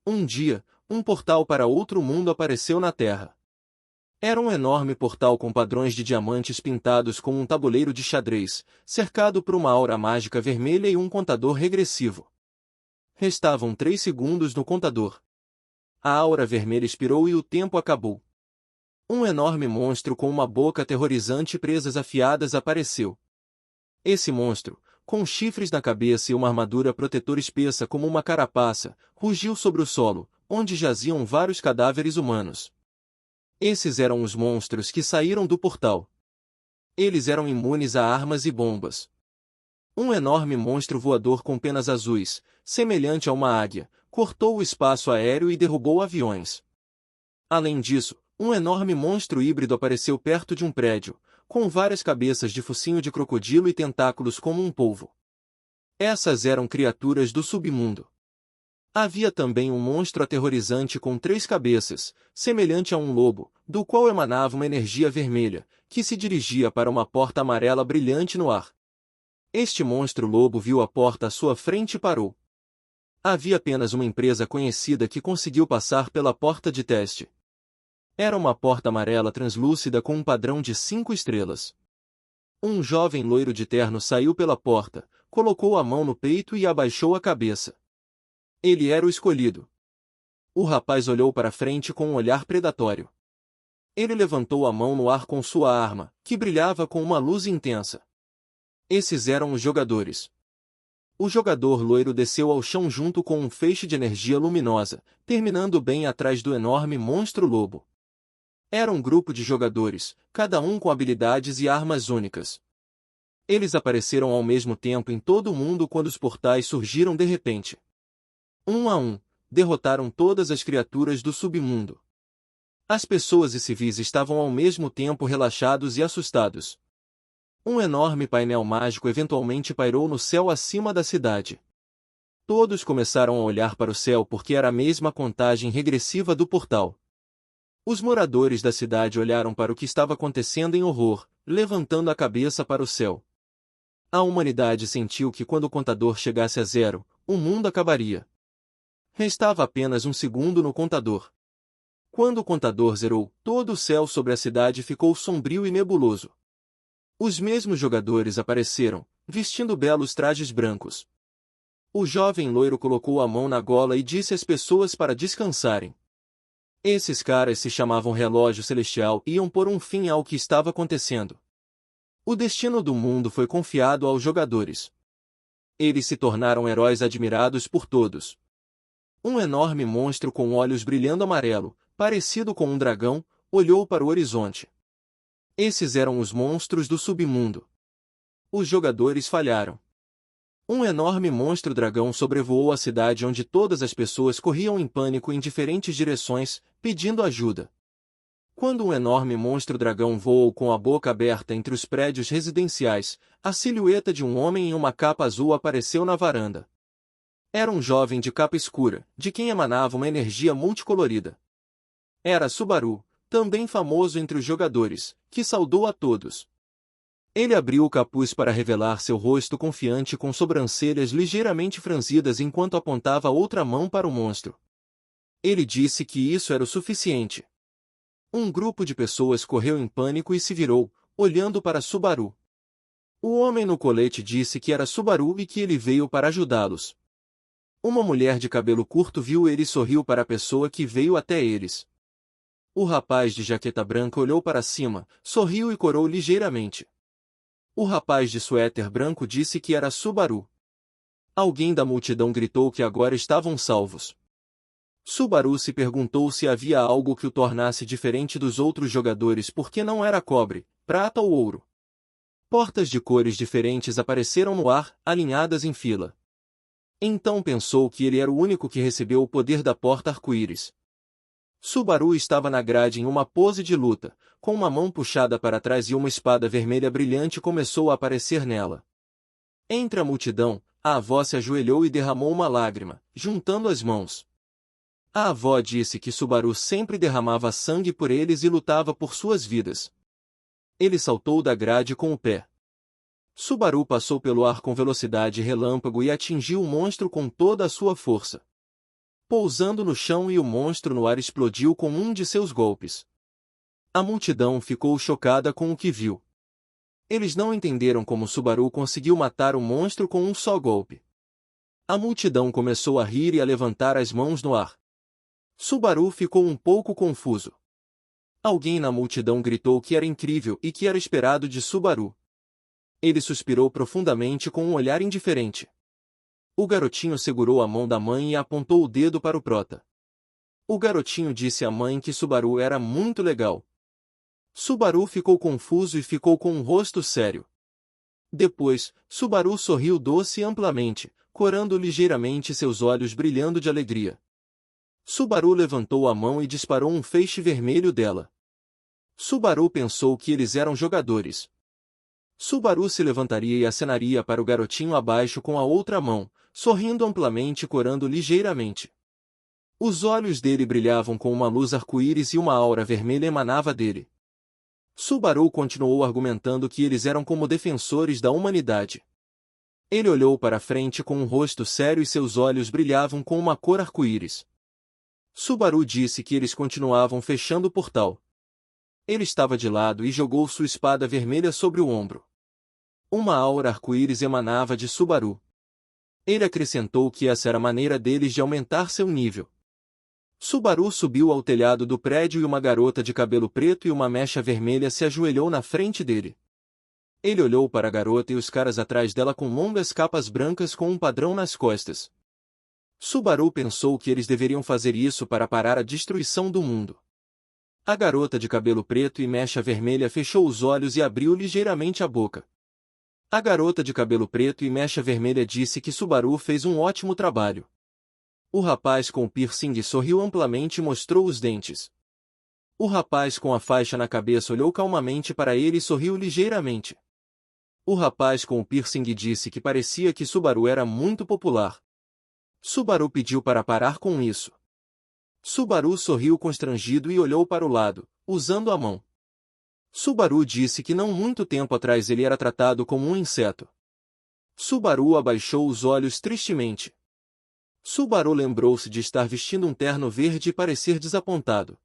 Um dia, um portal para outro mundo apareceu na Terra. Era um enorme portal com padrões de diamantes pintados como um tabuleiro de xadrez, cercado por uma aura mágica vermelha e um contador regressivo. Restavam 3 segundos no contador. A aura vermelha expirou e o tempo acabou. Um enorme monstro com uma boca aterrorizante e presas afiadas apareceu. Esse monstro, com chifres na cabeça e uma armadura protetora espessa como uma carapaça, rugiu sobre o solo, onde jaziam vários cadáveres humanos. Esses eram os monstros que saíram do portal. Eles eram imunes a armas e bombas. Um enorme monstro voador com penas azuis, semelhante a uma águia, cortou o espaço aéreo e derrubou aviões. Além disso, um enorme monstro híbrido apareceu perto de um prédio, com várias cabeças de focinho de crocodilo e tentáculos como um polvo. Essas eram criaturas do submundo. Havia também um monstro aterrorizante com 3 cabeças, semelhante a um lobo, do qual emanava uma energia vermelha, que se dirigia para uma porta amarela brilhante no ar. Este monstro-lobo viu a porta à sua frente e parou. Havia apenas uma empresa conhecida que conseguiu passar pela porta de teste. Era uma porta amarela translúcida com um padrão de 5 estrelas. Um jovem loiro de terno saiu pela porta, colocou a mão no peito e abaixou a cabeça. Ele era o escolhido. O rapaz olhou para frente com um olhar predatório. Ele levantou a mão no ar com sua arma, que brilhava com uma luz intensa. Esses eram os jogadores. O jogador loiro desceu ao chão junto com um feixe de energia luminosa, terminando bem atrás do enorme monstro-lobo. Era um grupo de jogadores, cada um com habilidades e armas únicas. Eles apareceram ao mesmo tempo em todo o mundo quando os portais surgiram de repente. Um a um, derrotaram todas as criaturas do submundo. As pessoas e civis estavam ao mesmo tempo relaxados e assustados. Um enorme painel mágico eventualmente pairou no céu acima da cidade. Todos começaram a olhar para o céu porque era a mesma contagem regressiva do portal. Os moradores da cidade olharam para o que estava acontecendo em horror, levantando a cabeça para o céu. A humanidade sentiu que quando o contador chegasse a 0, o mundo acabaria. Restava apenas 1 segundo no contador. Quando o contador zerou, todo o céu sobre a cidade ficou sombrio e nebuloso. Os mesmos jogadores apareceram, vestindo belos trajes brancos. O jovem loiro colocou a mão na gola e disse às pessoas para descansarem. Esses caras se chamavam Relógio Celestial e iam pôr um fim ao que estava acontecendo. O destino do mundo foi confiado aos jogadores. Eles se tornaram heróis admirados por todos. Um enorme monstro com olhos brilhando amarelo, parecido com um dragão, olhou para o horizonte. Esses eram os monstros do submundo. Os jogadores falharam. Um enorme monstro-dragão sobrevoou a cidade onde todas as pessoas corriam em pânico em diferentes direções, pedindo ajuda. Quando um enorme monstro-dragão voou com a boca aberta entre os prédios residenciais, a silhueta de um homem em uma capa azul apareceu na varanda. Era um jovem de capa escura, de quem emanava uma energia multicolorida. Era Subaru, também famoso entre os jogadores, que saudou a todos. Ele abriu o capuz para revelar seu rosto confiante com sobrancelhas ligeiramente franzidas enquanto apontava outra mão para o monstro. Ele disse que isso era o suficiente. Um grupo de pessoas correu em pânico e se virou, olhando para Subaru. O homem no colete disse que era Subaru e que ele veio para ajudá-los. Uma mulher de cabelo curto viu ele e sorriu para a pessoa que veio até eles. O rapaz de jaqueta branca olhou para cima, sorriu e corou ligeiramente. O rapaz de suéter branco disse que era Subaru. Alguém da multidão gritou que agora estavam salvos. Subaru se perguntou se havia algo que o tornasse diferente dos outros jogadores porque não era cobre, prata ou ouro. Portas de cores diferentes apareceram no ar, alinhadas em fila. Então pensou que ele era o único que recebeu o poder da porta arco-íris. Subaru estava na grade em uma pose de luta, com uma mão puxada para trás e uma espada vermelha brilhante começou a aparecer nela. Entre a multidão, a avó se ajoelhou e derramou uma lágrima, juntando as mãos. A avó disse que Subaru sempre derramava sangue por eles e lutava por suas vidas. Ele saltou da grade com o pé. Subaru passou pelo ar com velocidade relâmpago e atingiu o monstro com toda a sua força. pousando no chão e o monstro no ar explodiu com um de seus golpes. A multidão ficou chocada com o que viu. Eles não entenderam como Subaru conseguiu matar o monstro com um só golpe. A multidão começou a rir e a levantar as mãos no ar. Subaru ficou um pouco confuso. Alguém na multidão gritou que era incrível e que era esperado de Subaru. Ele suspirou profundamente com um olhar indiferente. O garotinho segurou a mão da mãe e apontou o dedo para o prota. O garotinho disse à mãe que Subaru era muito legal. Subaru ficou confuso e ficou com um rosto sério. Depois, Subaru sorriu doce e amplamente, corando ligeiramente seus olhos brilhando de alegria. Subaru levantou a mão e disparou um feixe vermelho dela. Subaru pensou que eles eram jogadores. Subaru se levantaria e acenaria para o garotinho abaixo com a outra mão, sorrindo amplamente e corando ligeiramente. Os olhos dele brilhavam com uma luz arco-íris e uma aura vermelha emanava dele. Subaru continuou argumentando que eles eram como defensores da humanidade. Ele olhou para frente com um rosto sério e seus olhos brilhavam com uma cor arco-íris. Subaru disse que eles continuavam fechando o portal. Ele estava de lado e jogou sua espada vermelha sobre o ombro. Uma aura arco-íris emanava de Subaru. Ele acrescentou que essa era a maneira deles de aumentar seu nível. Subaru subiu ao telhado do prédio e uma garota de cabelo preto e uma mecha vermelha se ajoelhou na frente dele. Ele olhou para a garota e os caras atrás dela com longas capas brancas com um padrão nas costas. Subaru pensou que eles deveriam fazer isso para parar a destruição do mundo. A garota de cabelo preto e mecha vermelha fechou os olhos e abriu ligeiramente a boca. A garota de cabelo preto e mecha vermelha disse que Subaru fez um ótimo trabalho. O rapaz com o piercing sorriu amplamente e mostrou os dentes. O rapaz com a faixa na cabeça olhou calmamente para ele e sorriu ligeiramente. O rapaz com o piercing disse que parecia que Subaru era muito popular. Subaru pediu para parar com isso. Subaru sorriu constrangido e olhou para o lado, usando a mão. Subaru disse que não muito tempo atrás ele era tratado como um inseto. Subaru abaixou os olhos tristemente. Subaru lembrou-se de estar vestindo um terno verde e parecer desapontado.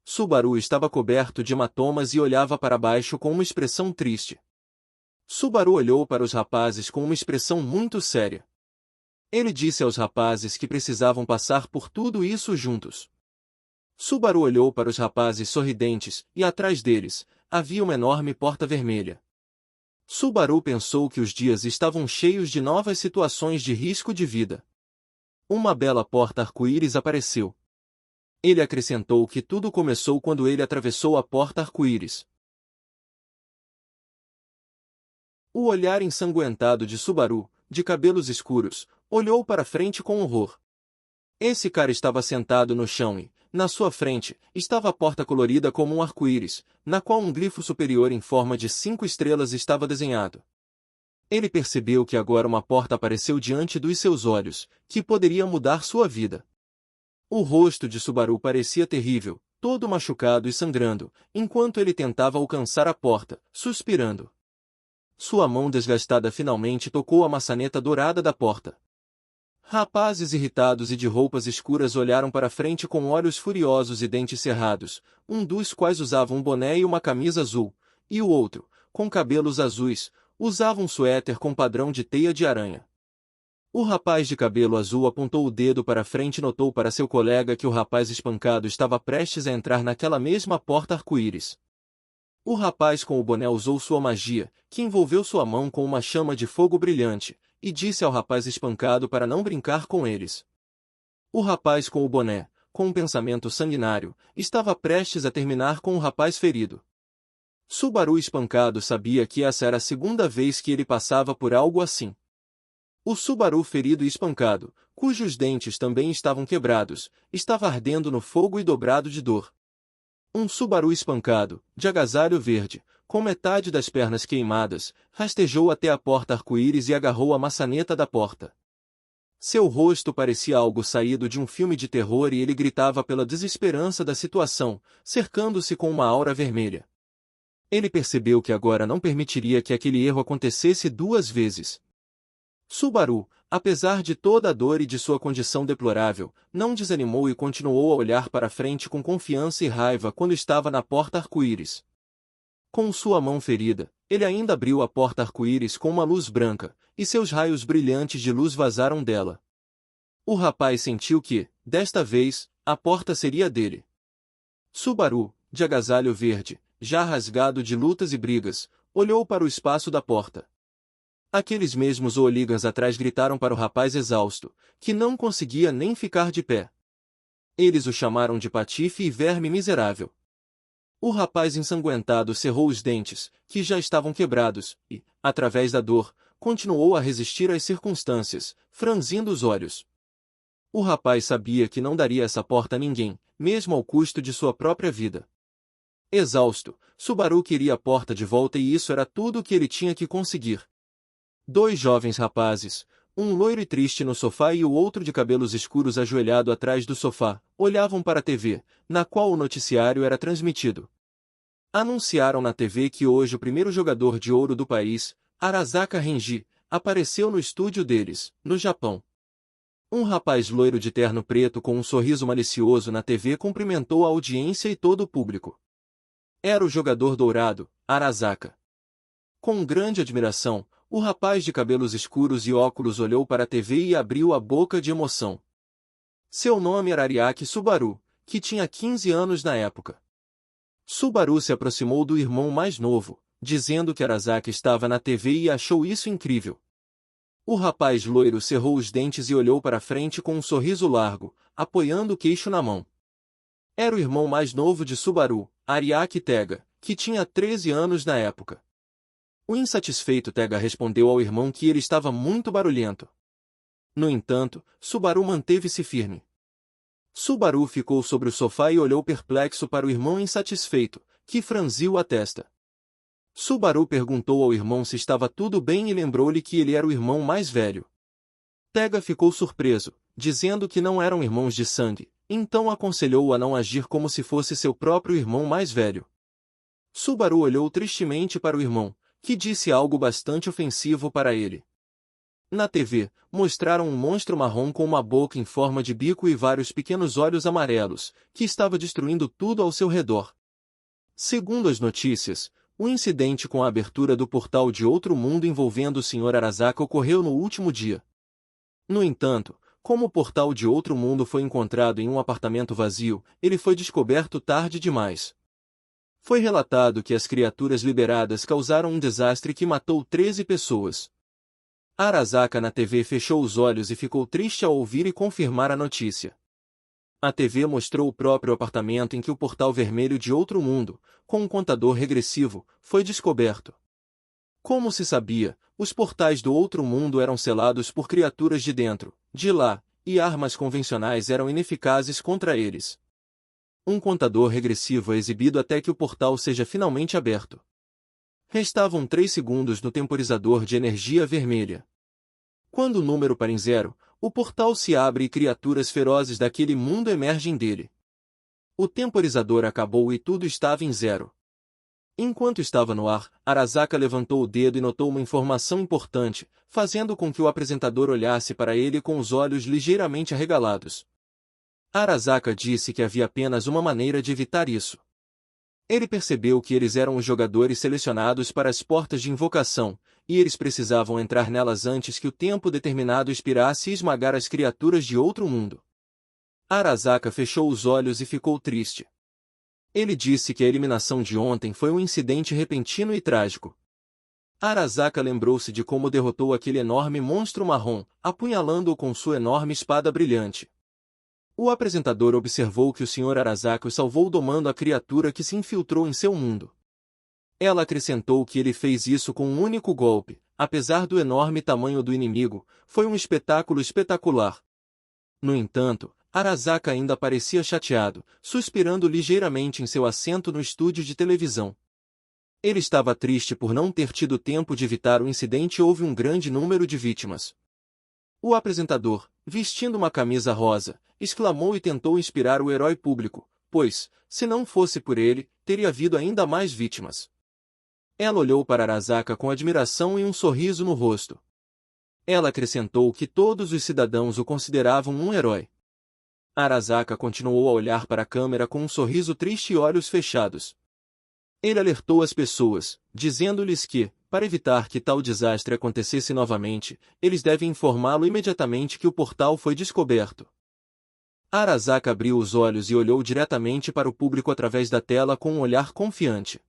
Subaru estava coberto de hematomas e olhava para baixo com uma expressão triste. Subaru olhou para os rapazes com uma expressão muito séria. Ele disse aos rapazes que precisavam passar por tudo isso juntos. Subaru olhou para os rapazes sorridentes, e atrás deles, havia uma enorme porta vermelha. Subaru pensou que os dias estavam cheios de novas situações de risco de vida. Uma bela porta arco-íris apareceu. Ele acrescentou que tudo começou quando ele atravessou a porta arco-íris. O olhar ensanguentado de Subaru, de cabelos escuros, olhou para frente com horror. Esse cara estava sentado no chão e, na sua frente, estava a porta colorida como um arco-íris, na qual um glifo superior em forma de 5 estrelas estava desenhado. Ele percebeu que agora uma porta apareceu diante dos seus olhos, que poderia mudar sua vida. O rosto de Subaru parecia terrível, todo machucado e sangrando, enquanto ele tentava alcançar a porta, suspirando. Sua mão desgastada finalmente tocou a maçaneta dourada da porta. Rapazes irritados e de roupas escuras olharam para frente com olhos furiosos e dentes cerrados, um dos quais usava um boné e uma camisa azul, e o outro, com cabelos azuis, usava um suéter com padrão de teia de aranha. O rapaz de cabelo azul apontou o dedo para frente e notou para seu colega que o rapaz espancado estava prestes a entrar naquela mesma porta arco-íris. O rapaz com o boné usou sua magia, que envolveu sua mão com uma chama de fogo brilhante, e disse ao rapaz espancado para não brincar com eles. O rapaz com o boné, com um pensamento sanguinário, estava prestes a terminar com o rapaz ferido. Subaru espancado sabia que essa era a segunda vez que ele passava por algo assim. O Subaru ferido e espancado, cujos dentes também estavam quebrados, estava ardendo no fogo e dobrado de dor. Um Subaru espancado, de agasalho verde, com metade das pernas queimadas, rastejou até a porta arco-íris e agarrou a maçaneta da porta. Seu rosto parecia algo saído de um filme de terror e ele gritava pela desesperança da situação, cercando-se com uma aura vermelha. Ele percebeu que agora não permitiria que aquele erro acontecesse 2 vezes. Subaru, apesar de toda a dor e de sua condição deplorável, não desanimou e continuou a olhar para frente com confiança e raiva quando estava na porta arco-íris. Com sua mão ferida, ele ainda abriu a porta arco-íris com uma luz branca, e seus raios brilhantes de luz vazaram dela. O rapaz sentiu que, desta vez, a porta seria dele. Subaru, de agasalho verde, já rasgado de lutas e brigas, olhou para o espaço da porta. Aqueles mesmos hooligans atrás gritaram para o rapaz exausto, que não conseguia nem ficar de pé. Eles o chamaram de patife e verme miserável. O rapaz ensanguentado cerrou os dentes, que já estavam quebrados, e, através da dor, continuou a resistir às circunstâncias, franzindo os olhos. O rapaz sabia que não daria essa porta a ninguém, mesmo ao custo de sua própria vida. Exausto, Subaru queria a porta de volta e isso era tudo o que ele tinha que conseguir. Dois jovens rapazes, um loiro e triste no sofá e o outro de cabelos escuros ajoelhado atrás do sofá, olhavam para a TV, na qual o noticiário era transmitido. Anunciaram na TV que hoje o primeiro jogador de ouro do país, Arasaka Renji, apareceu no estúdio deles, no Japão. Um rapaz loiro de terno preto com um sorriso malicioso na TV cumprimentou a audiência e todo o público. Era o jogador dourado, Arasaka. Com grande admiração, o rapaz de cabelos escuros e óculos olhou para a TV e abriu a boca de emoção. Seu nome era Ariaki Subaru, que tinha 15 anos na época. Subaru se aproximou do irmão mais novo, dizendo que Arasaka estava na TV e achou isso incrível. O rapaz loiro cerrou os dentes e olhou para frente com um sorriso largo, apoiando o queixo na mão. Era o irmão mais novo de Subaru, Ariaki Tega, que tinha 13 anos na época. O insatisfeito Tega respondeu ao irmão que ele estava muito barulhento. No entanto, Subaru manteve-se firme. Subaru ficou sobre o sofá e olhou perplexo para o irmão insatisfeito, que franziu a testa. Subaru perguntou ao irmão se estava tudo bem e lembrou-lhe que ele era o irmão mais velho. Tega ficou surpreso, dizendo que não eram irmãos de sangue, então aconselhou-o a não agir como se fosse seu próprio irmão mais velho. Subaru olhou tristemente para o irmão, que disse algo bastante ofensivo para ele. Na TV, mostraram um monstro marrom com uma boca em forma de bico e vários pequenos olhos amarelos, que estava destruindo tudo ao seu redor. Segundo as notícias, o incidente com a abertura do portal de outro mundo envolvendo o Sr. Arasaka ocorreu no último dia. No entanto, como o portal de outro mundo foi encontrado em um apartamento vazio, ele foi descoberto tarde demais. Foi relatado que as criaturas liberadas causaram um desastre que matou 13 pessoas. Arasaka na TV fechou os olhos e ficou triste ao ouvir e confirmar a notícia. A TV mostrou o próprio apartamento em que o portal vermelho de outro mundo, com um contador regressivo, foi descoberto. Como se sabia, os portais do outro mundo eram selados por criaturas de dentro, de lá, e armas convencionais eram ineficazes contra eles. Um contador regressivo é exibido até que o portal seja finalmente aberto. Restavam 3 segundos no temporizador de energia vermelha. Quando o número para em 0, o portal se abre e criaturas ferozes daquele mundo emergem dele. O temporizador acabou e tudo estava em 0. Enquanto estava no ar, Arasaka levantou o dedo e notou uma informação importante, fazendo com que o apresentador olhasse para ele com os olhos ligeiramente arregalados. Arasaka disse que havia apenas uma maneira de evitar isso. Ele percebeu que eles eram os jogadores selecionados para as portas de invocação, e eles precisavam entrar nelas antes que o tempo determinado expirasse e esmagar as criaturas de outro mundo. Arasaka fechou os olhos e ficou triste. Ele disse que a eliminação de ontem foi um incidente repentino e trágico. Arasaka lembrou-se de como derrotou aquele enorme monstro marrom, apunhalando-o com sua enorme espada brilhante. O apresentador observou que o Sr. Arasaka o salvou domando a criatura que se infiltrou em seu mundo. Ela acrescentou que ele fez isso com um único golpe, apesar do enorme tamanho do inimigo, foi um espetáculo espetacular. No entanto, Arasaka ainda parecia chateado, suspirando ligeiramente em seu assento no estúdio de televisão. Ele estava triste por não ter tido tempo de evitar o incidente e houve um grande número de vítimas. O apresentador, vestindo uma camisa rosa, exclamou e tentou inspirar o herói público, pois, se não fosse por ele, teria havido ainda mais vítimas. Ela olhou para Arasaka com admiração e um sorriso no rosto. Ela acrescentou que todos os cidadãos o consideravam um herói. Arasaka continuou a olhar para a câmera com um sorriso triste e olhos fechados. Ele alertou as pessoas, dizendo-lhes que, para evitar que tal desastre acontecesse novamente, eles devem informá-lo imediatamente que o portal foi descoberto. Arasaka abriu os olhos e olhou diretamente para o público através da tela com um olhar confiante.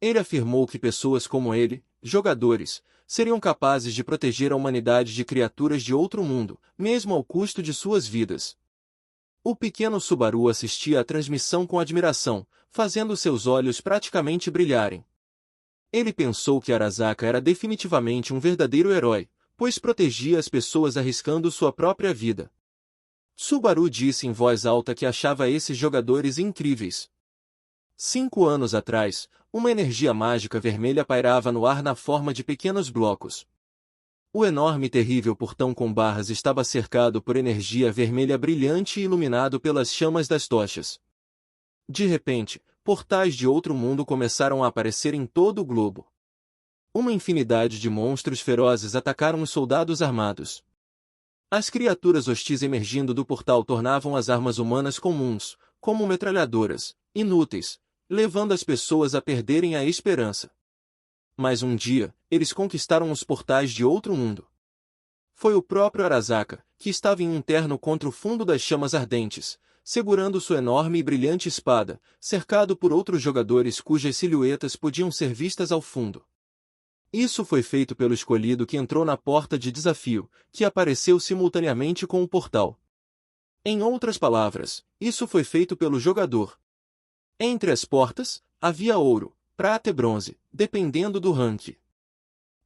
Ele afirmou que pessoas como ele, jogadores, seriam capazes de proteger a humanidade de criaturas de outro mundo, mesmo ao custo de suas vidas. O pequeno Subaru assistia à transmissão com admiração, fazendo seus olhos praticamente brilharem. Ele pensou que Arasaka era definitivamente um verdadeiro herói, pois protegia as pessoas arriscando sua própria vida. Subaru disse em voz alta que achava esses jogadores incríveis. 5 anos atrás, uma energia mágica vermelha pairava no ar na forma de pequenos blocos. O enorme e terrível portão com barras estava cercado por energia vermelha brilhante e iluminado pelas chamas das tochas. De repente, portais de outro mundo começaram a aparecer em todo o globo. Uma infinidade de monstros ferozes atacaram os soldados armados. As criaturas hostis emergindo do portal tornavam as armas humanas comuns, como metralhadoras, inúteis, levando as pessoas a perderem a esperança. Mas um dia, eles conquistaram os portais de outro mundo. Foi o próprio Arasaka, que estava em um terno contra o fundo das chamas ardentes, segurando sua enorme e brilhante espada, cercado por outros jogadores cujas silhuetas podiam ser vistas ao fundo. Isso foi feito pelo escolhido que entrou na porta de desafio, que apareceu simultaneamente com o portal. Em outras palavras, isso foi feito pelo jogador. Entre as portas, havia ouro, prata e bronze, dependendo do rank.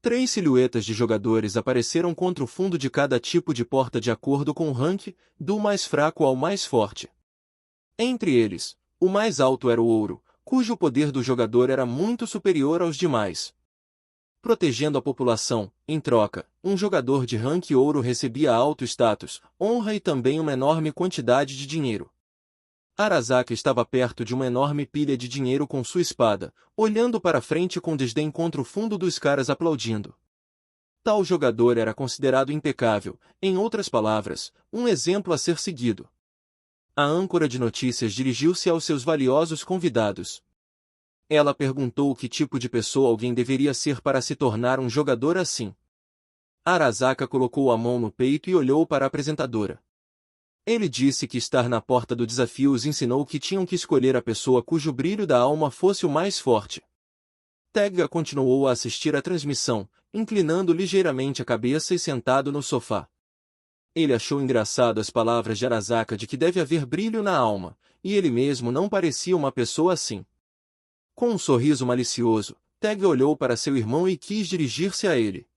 3 silhuetas de jogadores apareceram contra o fundo de cada tipo de porta de acordo com o rank, do mais fraco ao mais forte. Entre eles, o mais alto era o ouro, cujo poder do jogador era muito superior aos demais. Protegendo a população, em troca, um jogador de rank ouro recebia alto status, honra e também uma enorme quantidade de dinheiro. Arasaka estava perto de uma enorme pilha de dinheiro com sua espada, olhando para frente com desdém contra o fundo dos caras aplaudindo. Tal jogador era considerado impecável, em outras palavras, um exemplo a ser seguido. A âncora de notícias dirigiu-se aos seus valiosos convidados. Ela perguntou que tipo de pessoa alguém deveria ser para se tornar um jogador assim. Arasaka colocou a mão no peito e olhou para a apresentadora. Ele disse que estar na porta do desafio os ensinou que tinham que escolher a pessoa cujo brilho da alma fosse o mais forte. Tega continuou a assistir à transmissão, inclinando ligeiramente a cabeça e sentado no sofá. Ele achou engraçado as palavras de Arasaka de que deve haver brilho na alma, e ele mesmo não parecia uma pessoa assim. Com um sorriso malicioso, Tega olhou para seu irmão e quis dirigir-se a ele.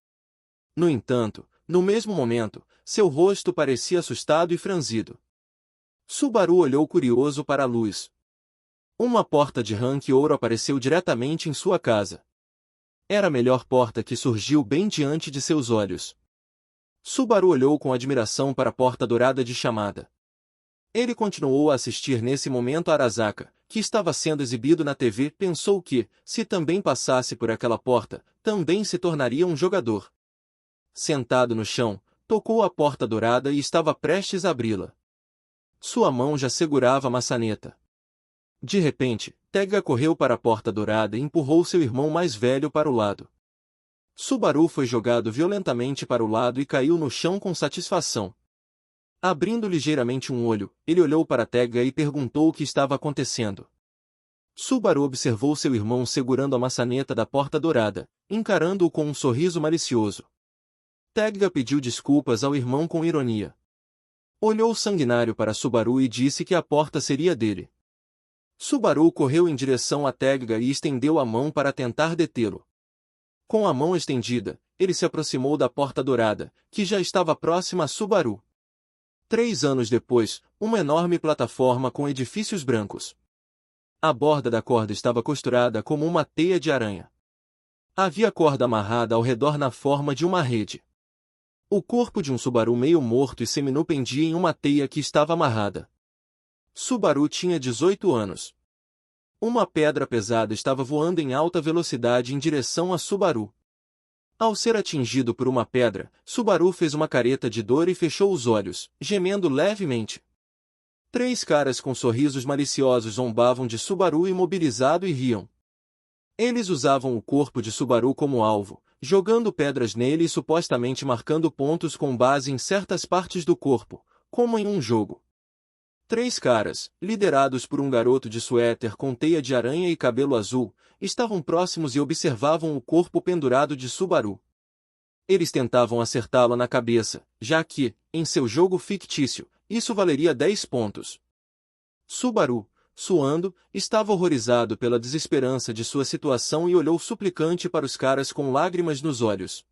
No entanto, no mesmo momento, seu rosto parecia assustado e franzido. Subaru olhou curioso para a luz. Uma porta de rank ouro apareceu diretamente em sua casa. Era a melhor porta que surgiu bem diante de seus olhos. Subaru olhou com admiração para a porta dourada de chamada. Ele continuou a assistir nesse momento a Arasaka, que estava sendo exibido na TV, pensou que, se também passasse por aquela porta, também se tornaria um jogador. Sentado no chão, tocou a porta dourada e estava prestes a abri-la. Sua mão já segurava a maçaneta. De repente, Tega correu para a porta dourada e empurrou seu irmão mais velho para o lado. Subaru foi jogado violentamente para o lado e caiu no chão com satisfação. Abrindo ligeiramente um olho, ele olhou para Tega e perguntou o que estava acontecendo. Subaru observou seu irmão segurando a maçaneta da porta dourada, encarando-o com um sorriso malicioso. Tega pediu desculpas ao irmão com ironia. Olhou sanguinário para Subaru e disse que a porta seria dele. Subaru correu em direção a Tega e estendeu a mão para tentar detê-lo. Com a mão estendida, ele se aproximou da porta dourada, que já estava próxima a Subaru. 3 anos depois, uma enorme plataforma com edifícios brancos. A borda da corda estava costurada como uma teia de aranha. Havia corda amarrada ao redor na forma de uma rede. O corpo de um Subaru meio morto e seminu pendia em uma teia que estava amarrada. Subaru tinha 18 anos. Uma pedra pesada estava voando em alta velocidade em direção a Subaru. Ao ser atingido por uma pedra, Subaru fez uma careta de dor e fechou os olhos, gemendo levemente. 3 caras com sorrisos maliciosos zombavam de Subaru imobilizado e riam. Eles usavam o corpo de Subaru como alvo, jogando pedras nele e supostamente marcando pontos com base em certas partes do corpo, como em um jogo. 3 caras, liderados por um garoto de suéter com teia de aranha e cabelo azul, estavam próximos e observavam o corpo pendurado de Subaru. Eles tentavam acertá-lo na cabeça, já que, em seu jogo fictício, isso valeria 10 pontos. Subaru, suando, estava horrorizado pela desesperança de sua situação e olhou suplicante para os caras com lágrimas nos olhos.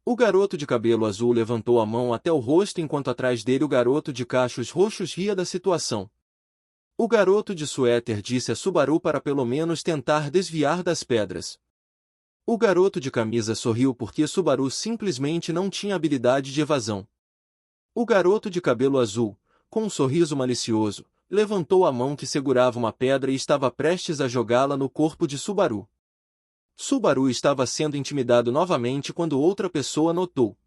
O garoto de cabelo azul levantou a mão até o rosto enquanto atrás dele o garoto de cachos roxos ria da situação. O garoto de suéter disse a Subaru para pelo menos tentar desviar das pedras. O garoto de camisa sorriu porque Subaru simplesmente não tinha habilidade de evasão. O garoto de cabelo azul, com um sorriso malicioso, levantou a mão que segurava uma pedra e estava prestes a jogá-la no corpo de Subaru. Subaru estava sendo intimidado novamente quando outra pessoa notou.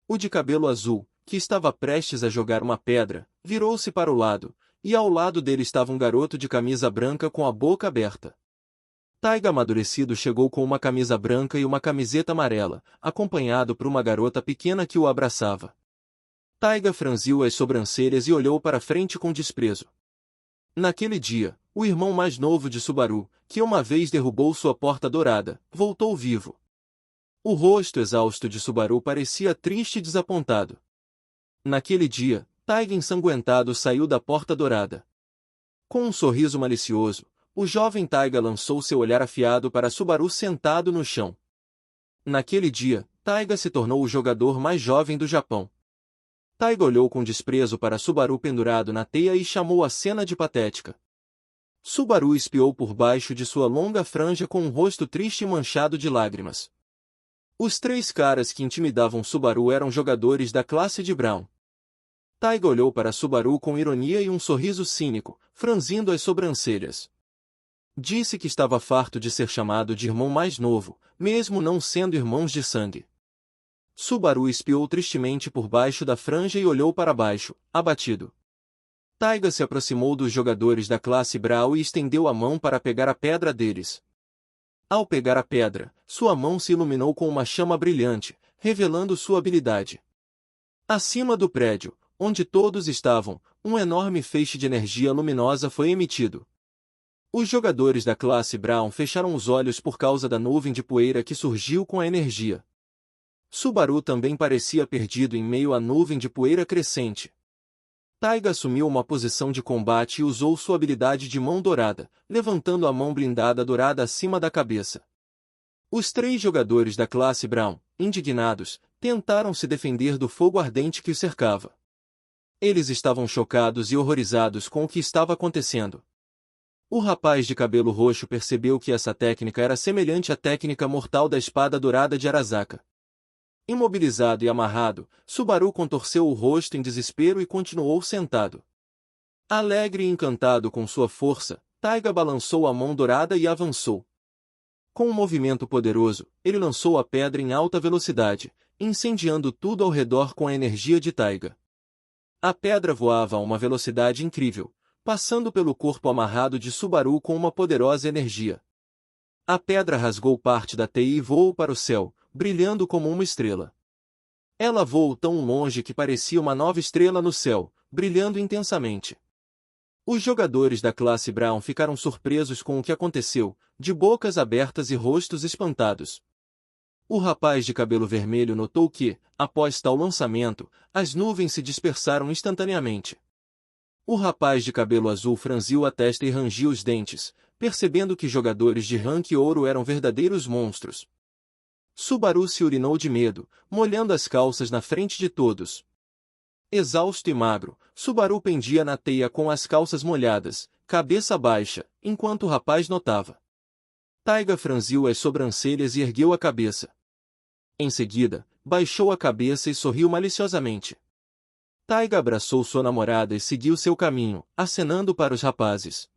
O de cabelo azul, que estava prestes a jogar uma pedra, virou-se para o lado, e ao lado dele estava um garoto de camisa branca com a boca aberta. Taiga amadurecido chegou com uma camisa branca e uma camiseta amarela, acompanhado por uma garota pequena que o abraçava. Taiga franziu as sobrancelhas e olhou para frente com desprezo. Naquele dia, o irmão mais novo de Subaru, que uma vez derrubou sua porta dourada, voltou vivo. O rosto exausto de Subaru parecia triste e desapontado. Naquele dia, Taiga ensanguentado saiu da porta dourada. Com um sorriso malicioso, o jovem Taiga lançou seu olhar afiado para Subaru sentado no chão. Naquele dia, Taiga se tornou o jogador mais jovem do Japão. Taiga olhou com desprezo para Subaru pendurado na teia e chamou a cena de patética. Subaru espiou por baixo de sua longa franja com um rosto triste e manchado de lágrimas. Os 3 caras que intimidavam Subaru eram jogadores da classe de Brown. Taiga olhou para Subaru com ironia e um sorriso cínico, franzindo as sobrancelhas. Disse que estava farto de ser chamado de irmão mais novo, mesmo não sendo irmãos de sangue. Subaru espiou tristemente por baixo da franja e olhou para baixo, abatido. Taiga se aproximou dos jogadores da classe Brown e estendeu a mão para pegar a pedra deles. Ao pegar a pedra, sua mão se iluminou com uma chama brilhante, revelando sua habilidade. Acima do prédio, onde todos estavam, um enorme feixe de energia luminosa foi emitido. Os jogadores da classe Brown fecharam os olhos por causa da nuvem de poeira que surgiu com a energia. Subaru também parecia perdido em meio à nuvem de poeira crescente. Taiga assumiu uma posição de combate e usou sua habilidade de mão dourada, levantando a mão blindada dourada acima da cabeça. Os 3 jogadores da classe Brown, indignados, tentaram se defender do fogo ardente que os cercava. Eles estavam chocados e horrorizados com o que estava acontecendo. O rapaz de cabelo roxo percebeu que essa técnica era semelhante à técnica mortal da espada dourada de Arasaka. Imobilizado e amarrado, Subaru contorceu o rosto em desespero e continuou sentado. Alegre e encantado com sua força, Taiga balançou a mão dourada e avançou. Com um movimento poderoso, ele lançou a pedra em alta velocidade, incendiando tudo ao redor com a energia de Taiga. A pedra voava a uma velocidade incrível, passando pelo corpo amarrado de Subaru com uma poderosa energia. A pedra rasgou parte da teia e voou para o céu, brilhando como uma estrela. Ela voou tão longe que parecia uma nova estrela no céu, brilhando intensamente. Os jogadores da classe Brown ficaram surpresos com o que aconteceu, de bocas abertas e rostos espantados. O rapaz de cabelo vermelho notou que, após tal lançamento, as nuvens se dispersaram instantaneamente. O rapaz de cabelo azul franziu a testa e rangiu os dentes, percebendo que jogadores de rank ouro eram verdadeiros monstros. Subaru se urinou de medo, molhando as calças na frente de todos. Exausto e magro, Subaru pendia na teia com as calças molhadas, cabeça baixa, enquanto o rapaz notava. Taiga franziu as sobrancelhas e ergueu a cabeça. Em seguida, baixou a cabeça e sorriu maliciosamente. Taiga abraçou sua namorada e seguiu seu caminho, acenando para os rapazes.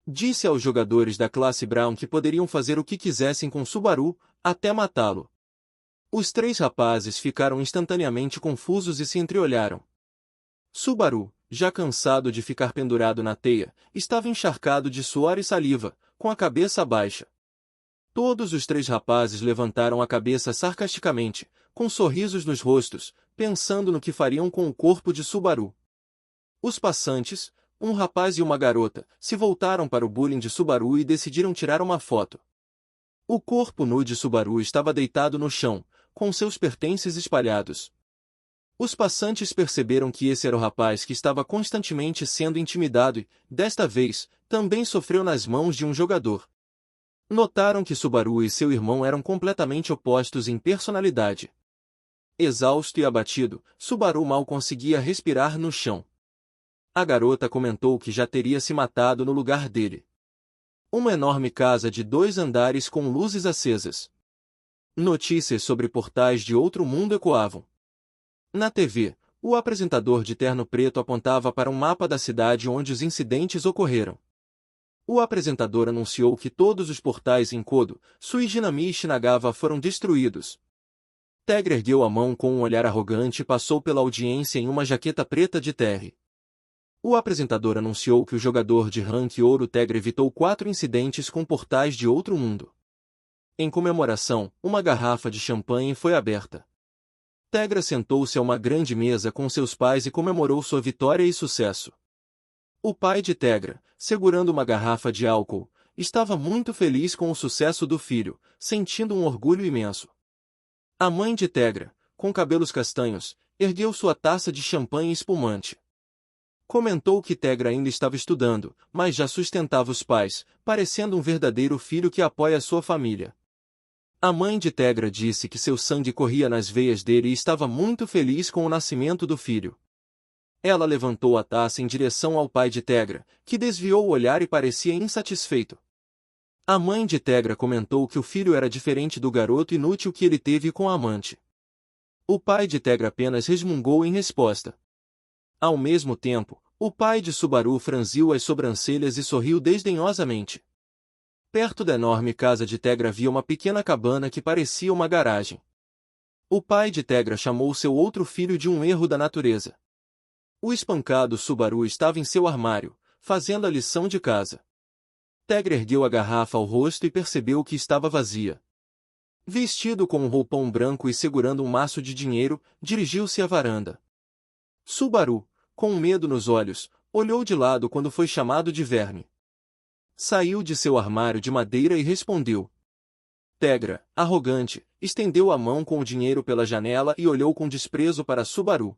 Disse aos jogadores da classe Brown que poderiam fazer o que quisessem com Subaru, até matá-lo. Os três rapazes ficaram instantaneamente confusos e se entreolharam. Subaru, já cansado de ficar pendurado na teia, estava encharcado de suor e saliva, com a cabeça baixa. Todos os três rapazes levantaram a cabeça sarcasticamente, com sorrisos nos rostos, pensando no que fariam com o corpo de Subaru. Os passantes, um rapaz e uma garota, se voltaram para o bullying de Subaru e decidiram tirar uma foto. O corpo nu de Subaru estava deitado no chão, com seus pertences espalhados. Os passantes perceberam que esse era o rapaz que estava constantemente sendo intimidado e, desta vez, também sofreu nas mãos de um jogador. Notaram que Subaru e seu irmão eram completamente opostos em personalidade. Exausto e abatido, Subaru mal conseguia respirar no chão. A garota comentou que já teria se matado no lugar dele. Uma enorme casa de 2 andares com luzes acesas. Notícias sobre portais de outro mundo ecoavam. Na TV, o apresentador de terno preto apontava para um mapa da cidade onde os incidentes ocorreram. O apresentador anunciou que todos os portais em Kodo, Suijinami e Shinagawa foram destruídos. Tegra ergueu a mão com um olhar arrogante e passou pela audiência em uma jaqueta preta de terre. O apresentador anunciou que o jogador de rank ouro Tegra evitou 4 incidentes com portais de outro mundo. Em comemoração, uma garrafa de champanhe foi aberta. Tegra sentou-se a uma grande mesa com seus pais e comemorou sua vitória e sucesso. O pai de Tegra, segurando uma garrafa de álcool, estava muito feliz com o sucesso do filho, sentindo um orgulho imenso. A mãe de Tegra, com cabelos castanhos, ergueu sua taça de champanhe espumante. Comentou que Tegra ainda estava estudando, mas já sustentava os pais, parecendo um verdadeiro filho que apoia sua família. A mãe de Tegra disse que seu sangue corria nas veias dele e estava muito feliz com o nascimento do filho. Ela levantou a taça em direção ao pai de Tegra, que desviou o olhar e parecia insatisfeito. A mãe de Tegra comentou que o filho era diferente do garoto inútil que ele teve com a amante. O pai de Tegra apenas resmungou em resposta. Ao mesmo tempo, o pai de Subaru franziu as sobrancelhas e sorriu desdenhosamente. Perto da enorme casa de Tegra havia uma pequena cabana que parecia uma garagem. O pai de Tegra chamou seu outro filho de um erro da natureza. O espancado Subaru estava em seu armário, fazendo a lição de casa. Tegra ergueu a garrafa ao rosto e percebeu que estava vazia. Vestido com um roupão branco e segurando um maço de dinheiro, dirigiu-se à varanda. Subaru, com medo nos olhos, olhou de lado quando foi chamado de verme. Saiu de seu armário de madeira e respondeu. Tegra, arrogante, estendeu a mão com o dinheiro pela janela e olhou com desprezo para Subaru.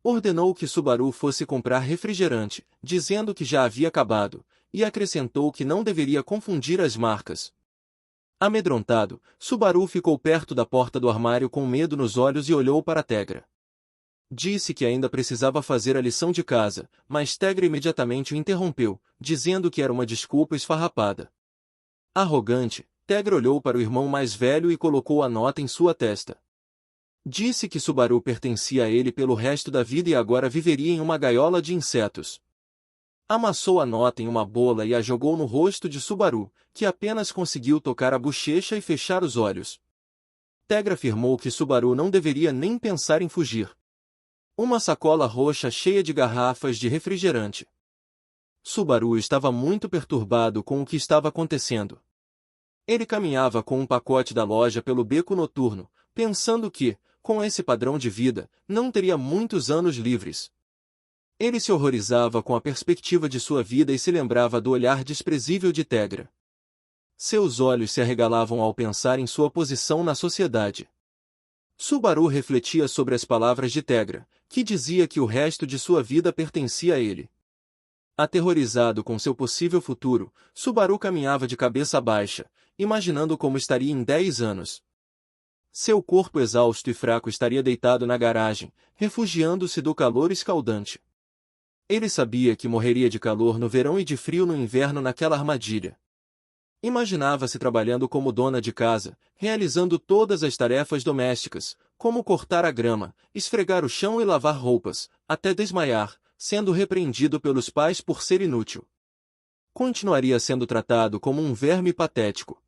Ordenou que Subaru fosse comprar refrigerante, dizendo que já havia acabado, e acrescentou que não deveria confundir as marcas. Amedrontado, Subaru ficou perto da porta do armário com medo nos olhos e olhou para Tegra. Disse que ainda precisava fazer a lição de casa, mas Tegra imediatamente o interrompeu, dizendo que era uma desculpa esfarrapada. Arrogante, Tegra olhou para o irmão mais velho e colocou a nota em sua testa. Disse que Subaru pertencia a ele pelo resto da vida e agora viveria em uma gaiola de insetos. Amassou a nota em uma bola e a jogou no rosto de Subaru, que apenas conseguiu tocar a bochecha e fechar os olhos. Tegra afirmou que Subaru não deveria nem pensar em fugir. Uma sacola roxa cheia de garrafas de refrigerante. Subaru estava muito perturbado com o que estava acontecendo. Ele caminhava com um pacote da loja pelo beco noturno, pensando que, com esse padrão de vida, não teria muitos anos livres. Ele se horrorizava com a perspectiva de sua vida e se lembrava do olhar desprezível de Tegra. Seus olhos se arregalavam ao pensar em sua posição na sociedade. Subaru refletia sobre as palavras de Tegra, que dizia que o resto de sua vida pertencia a ele. Aterrorizado com seu possível futuro, Subaru caminhava de cabeça baixa, imaginando como estaria em 10 anos. Seu corpo exausto e fraco estaria deitado na garagem, refugiando-se do calor escaldante. Ele sabia que morreria de calor no verão e de frio no inverno naquela armadilha. Imaginava-se trabalhando como dona de casa, realizando todas as tarefas domésticas, como cortar a grama, esfregar o chão e lavar roupas, até desmaiar, sendo repreendido pelos pais por ser inútil. Continuaria sendo tratado como um verme patético.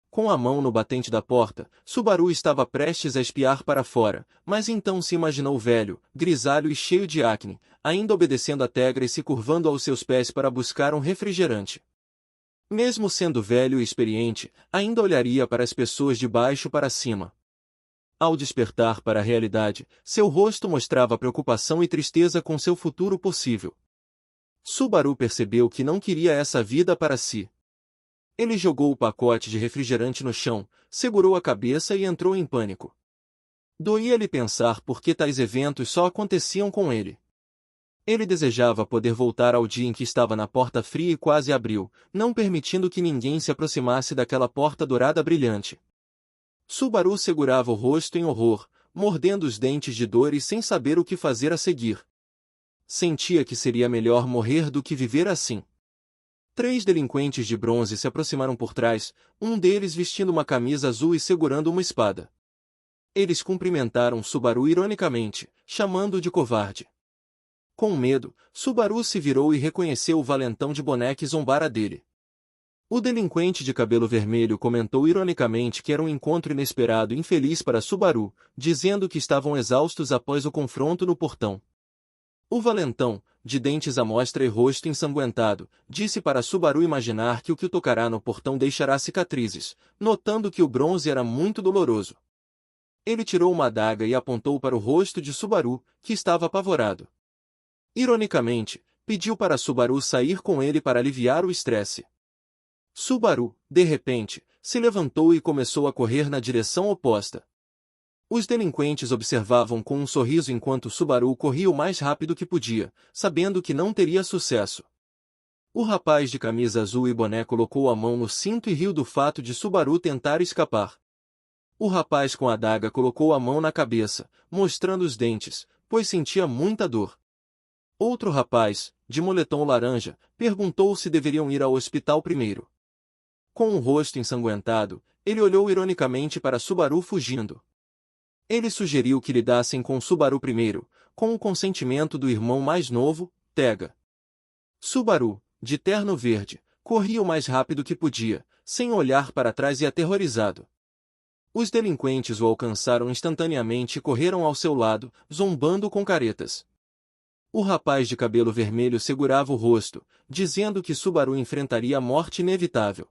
Com a mão no batente da porta, Subaru estava prestes a espiar para fora, mas então se imaginou velho, grisalho e cheio de acne, ainda obedecendo a Tegra e se curvando aos seus pés para buscar um refrigerante. Mesmo sendo velho e experiente, ainda olharia para as pessoas de baixo para cima. Ao despertar para a realidade, seu rosto mostrava preocupação e tristeza com seu futuro possível. Subaru percebeu que não queria essa vida para si. Ele jogou o pacote de refrigerante no chão, segurou a cabeça e entrou em pânico. Doía-lhe pensar por que tais eventos só aconteciam com ele. Ele desejava poder voltar ao dia em que estava na porta fria e quase abriu, não permitindo que ninguém se aproximasse daquela porta dourada brilhante. Subaru segurava o rosto em horror, mordendo os dentes de dor e sem saber o que fazer a seguir. Sentia que seria melhor morrer do que viver assim. 3 delinquentes de bronze se aproximaram por trás, um deles vestindo uma camisa azul e segurando uma espada. Eles cumprimentaram Subaru ironicamente, chamando-o de covarde. Com medo, Subaru se virou e reconheceu o valentão de boné que zombara dele. O delinquente de cabelo vermelho comentou ironicamente que era um encontro inesperado e infeliz para Subaru, dizendo que estavam exaustos após o confronto no portão. O valentão, de dentes à mostra e rosto ensanguentado, disse para Subaru imaginar que o que o tocará no portão deixará cicatrizes, notando que o bronze era muito doloroso. Ele tirou uma adaga e apontou para o rosto de Subaru, que estava apavorado. Ironicamente, pediu para Subaru sair com ele para aliviar o estresse. Subaru, de repente, se levantou e começou a correr na direção oposta. Os delinquentes observavam com um sorriso enquanto Subaru corria o mais rápido que podia, sabendo que não teria sucesso. O rapaz de camisa azul e boné colocou a mão no cinto e riu do fato de Subaru tentar escapar. O rapaz com a adaga colocou a mão na cabeça, mostrando os dentes, pois sentia muita dor. Outro rapaz, de moletom laranja, perguntou se deveriam ir ao hospital primeiro. Com o rosto ensanguentado, ele olhou ironicamente para Subaru fugindo. Ele sugeriu que lidassem com Subaru primeiro, com o consentimento do irmão mais novo, Tega. Subaru, de terno verde, corria o mais rápido que podia, sem olhar para trás e aterrorizado. Os delinquentes o alcançaram instantaneamente e correram ao seu lado, zombando com caretas. O rapaz de cabelo vermelho segurava o rosto, dizendo que Subaru enfrentaria a morte inevitável.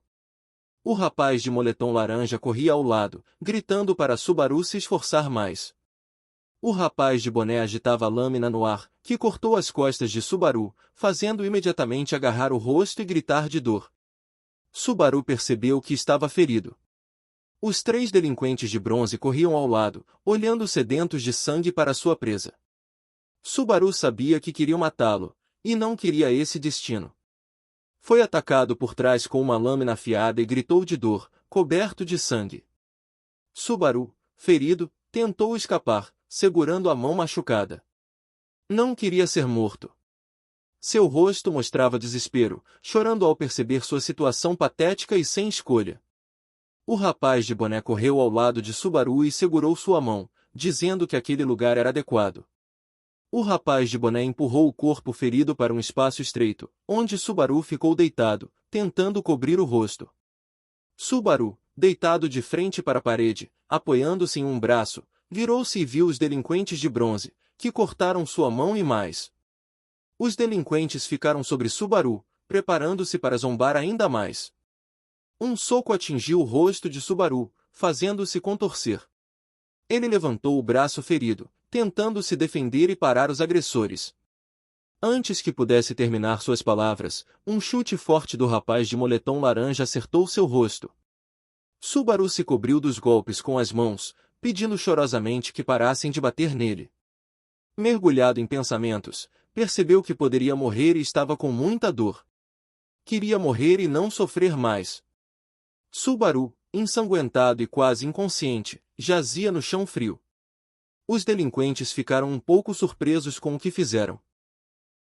O rapaz de moletom laranja corria ao lado, gritando para Subaru se esforçar mais. O rapaz de boné agitava a lâmina no ar, que cortou as costas de Subaru, fazendo imediatamente agarrar o rosto e gritar de dor. Subaru percebeu que estava ferido. Os 3 delinquentes de bronze corriam ao lado, olhando sedentos de sangue para sua presa. Subaru sabia que queriam matá-lo, e não queria esse destino. Foi atacado por trás com uma lâmina afiada e gritou de dor, coberto de sangue. Subaru, ferido, tentou escapar, segurando a mão machucada. Não queria ser morto. Seu rosto mostrava desespero, chorando ao perceber sua situação patética e sem escolha. O rapaz de boné correu ao lado de Subaru e segurou sua mão, dizendo que aquele lugar era adequado. O rapaz de boné empurrou o corpo ferido para um espaço estreito, onde Subaru ficou deitado, tentando cobrir o rosto. Subaru, deitado de frente para a parede, apoiando-se em um braço, virou-se e viu os delinquentes de bronze, que cortaram sua mão e mais. Os delinquentes ficaram sobre Subaru, preparando-se para zombar ainda mais. Um soco atingiu o rosto de Subaru, fazendo-se contorcer. Ele levantou o braço ferido, tentando se defender e parar os agressores. Antes que pudesse terminar suas palavras, um chute forte do rapaz de moletom laranja acertou seu rosto. Subaru se cobriu dos golpes com as mãos, pedindo chorosamente que parassem de bater nele. Mergulhado em pensamentos, percebeu que poderia morrer e estava com muita dor. Queria morrer e não sofrer mais. Subaru, ensanguentado e quase inconsciente, jazia no chão frio. Os delinquentes ficaram um pouco surpresos com o que fizeram.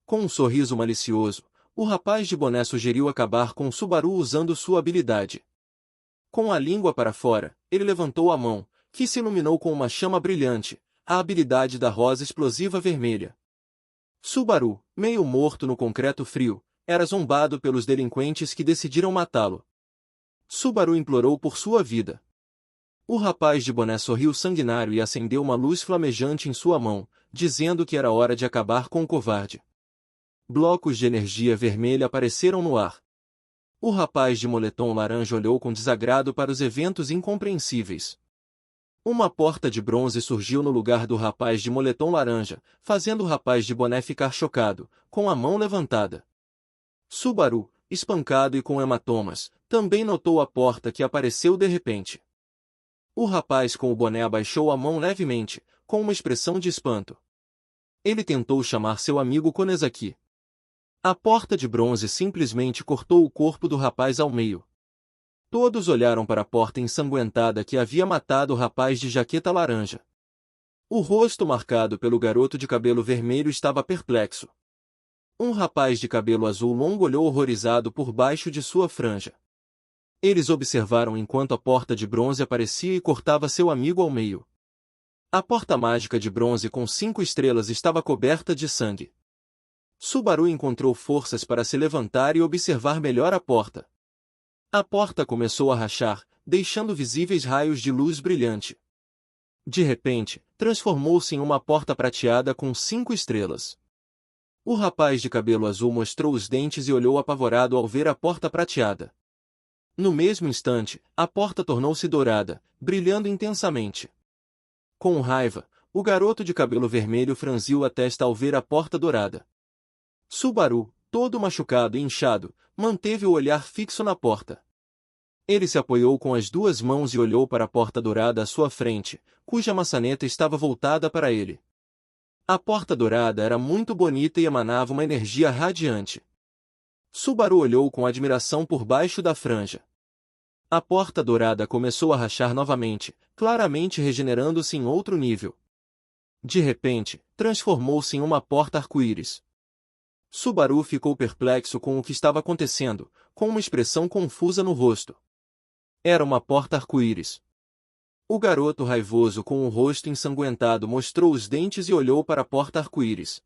Com um sorriso malicioso, o rapaz de boné sugeriu acabar com Subaru usando sua habilidade. Com a língua para fora, ele levantou a mão, que se iluminou com uma chama brilhante, a habilidade da rosa explosiva vermelha. Subaru, meio morto no concreto frio, era zombado pelos delinquentes que decidiram matá-lo. Subaru implorou por sua vida. O rapaz de boné sorriu sanguinário e acendeu uma luz flamejante em sua mão, dizendo que era hora de acabar com o covarde. Blocos de energia vermelha apareceram no ar. O rapaz de moletom laranja olhou com desagrado para os eventos incompreensíveis. Uma porta de bronze surgiu no lugar do rapaz de moletom laranja, fazendo o rapaz de boné ficar chocado, com a mão levantada. Subaru, espancado e com hematomas, também notou a porta que apareceu de repente. O rapaz com o boné abaixou a mão levemente, com uma expressão de espanto. Ele tentou chamar seu amigo Konezaki. A porta de bronze simplesmente cortou o corpo do rapaz ao meio. Todos olharam para a porta ensanguentada que havia matado o rapaz de jaqueta laranja. O rosto marcado pelo garoto de cabelo vermelho estava perplexo. Um rapaz de cabelo azul longo olhou horrorizado por baixo de sua franja. Eles observaram enquanto a porta de bronze aparecia e cortava seu amigo ao meio. A porta mágica de bronze com 5 estrelas estava coberta de sangue. Subaru encontrou forças para se levantar e observar melhor a porta. A porta começou a rachar, deixando visíveis raios de luz brilhante. De repente, transformou-se em uma porta prateada com 5 estrelas. O rapaz de cabelo azul mostrou os dentes e olhou apavorado ao ver a porta prateada. No mesmo instante, a porta tornou-se dourada, brilhando intensamente. Com raiva, o garoto de cabelo vermelho franziu a testa ao ver a porta dourada. Subaru, todo machucado e inchado, manteve o olhar fixo na porta. Ele se apoiou com as 2 mãos e olhou para a porta dourada à sua frente, cuja maçaneta estava voltada para ele. A porta dourada era muito bonita e emanava uma energia radiante. Subaru olhou com admiração por baixo da franja. A porta dourada começou a rachar novamente, claramente regenerando-se em outro nível. De repente, transformou-se em uma porta arco-íris. Subaru ficou perplexo com o que estava acontecendo, com uma expressão confusa no rosto. Era uma porta arco-íris. O garoto raivoso com o rosto ensanguentado mostrou os dentes e olhou para a porta arco-íris.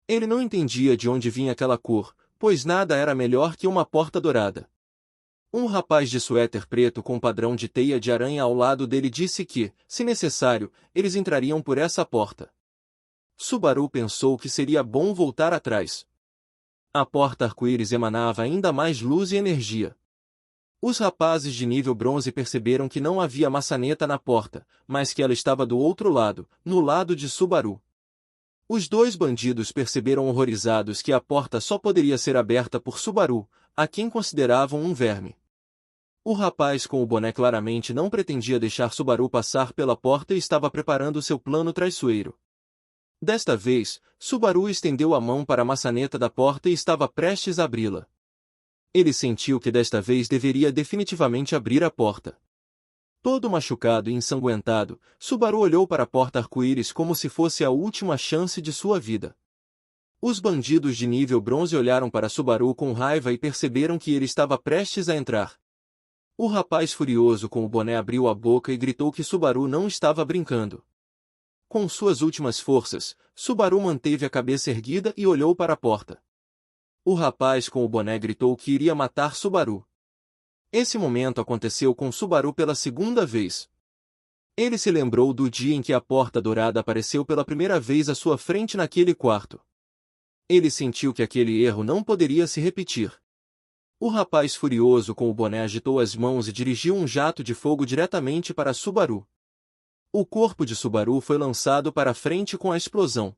Ele não entendia de onde vinha aquela cor, pois nada era melhor que uma porta dourada. Um rapaz de suéter preto com padrão de teia de aranha ao lado dele disse que, se necessário, eles entrariam por essa porta. Subaru pensou que seria bom voltar atrás. A porta arco-íris emanava ainda mais luz e energia. Os rapazes de nível bronze perceberam que não havia maçaneta na porta, mas que ela estava do outro lado, no lado de Subaru. Os 2 bandidos perceberam horrorizados que a porta só poderia ser aberta por Subaru, a quem consideravam um verme. O rapaz com o boné claramente não pretendia deixar Subaru passar pela porta e estava preparando seu plano traiçoeiro. Desta vez, Subaru estendeu a mão para a maçaneta da porta e estava prestes a abri-la. Ele sentiu que desta vez deveria definitivamente abrir a porta. Todo machucado e ensanguentado, Subaru olhou para a porta arco-íris como se fosse a última chance de sua vida. Os bandidos de nível bronze olharam para Subaru com raiva e perceberam que ele estava prestes a entrar. O rapaz furioso com o boné abriu a boca e gritou que Subaru não estava brincando. Com suas últimas forças, Subaru manteve a cabeça erguida e olhou para a porta. O rapaz com o boné gritou que iria matar Subaru. Esse momento aconteceu com Subaru pela 2ª vez. Ele se lembrou do dia em que a porta dourada apareceu pela primeira vez à sua frente naquele quarto. Ele sentiu que aquele erro não poderia se repetir. O rapaz furioso com o boné agitou as mãos e dirigiu um jato de fogo diretamente para Subaru. O corpo de Subaru foi lançado para a frente com a explosão.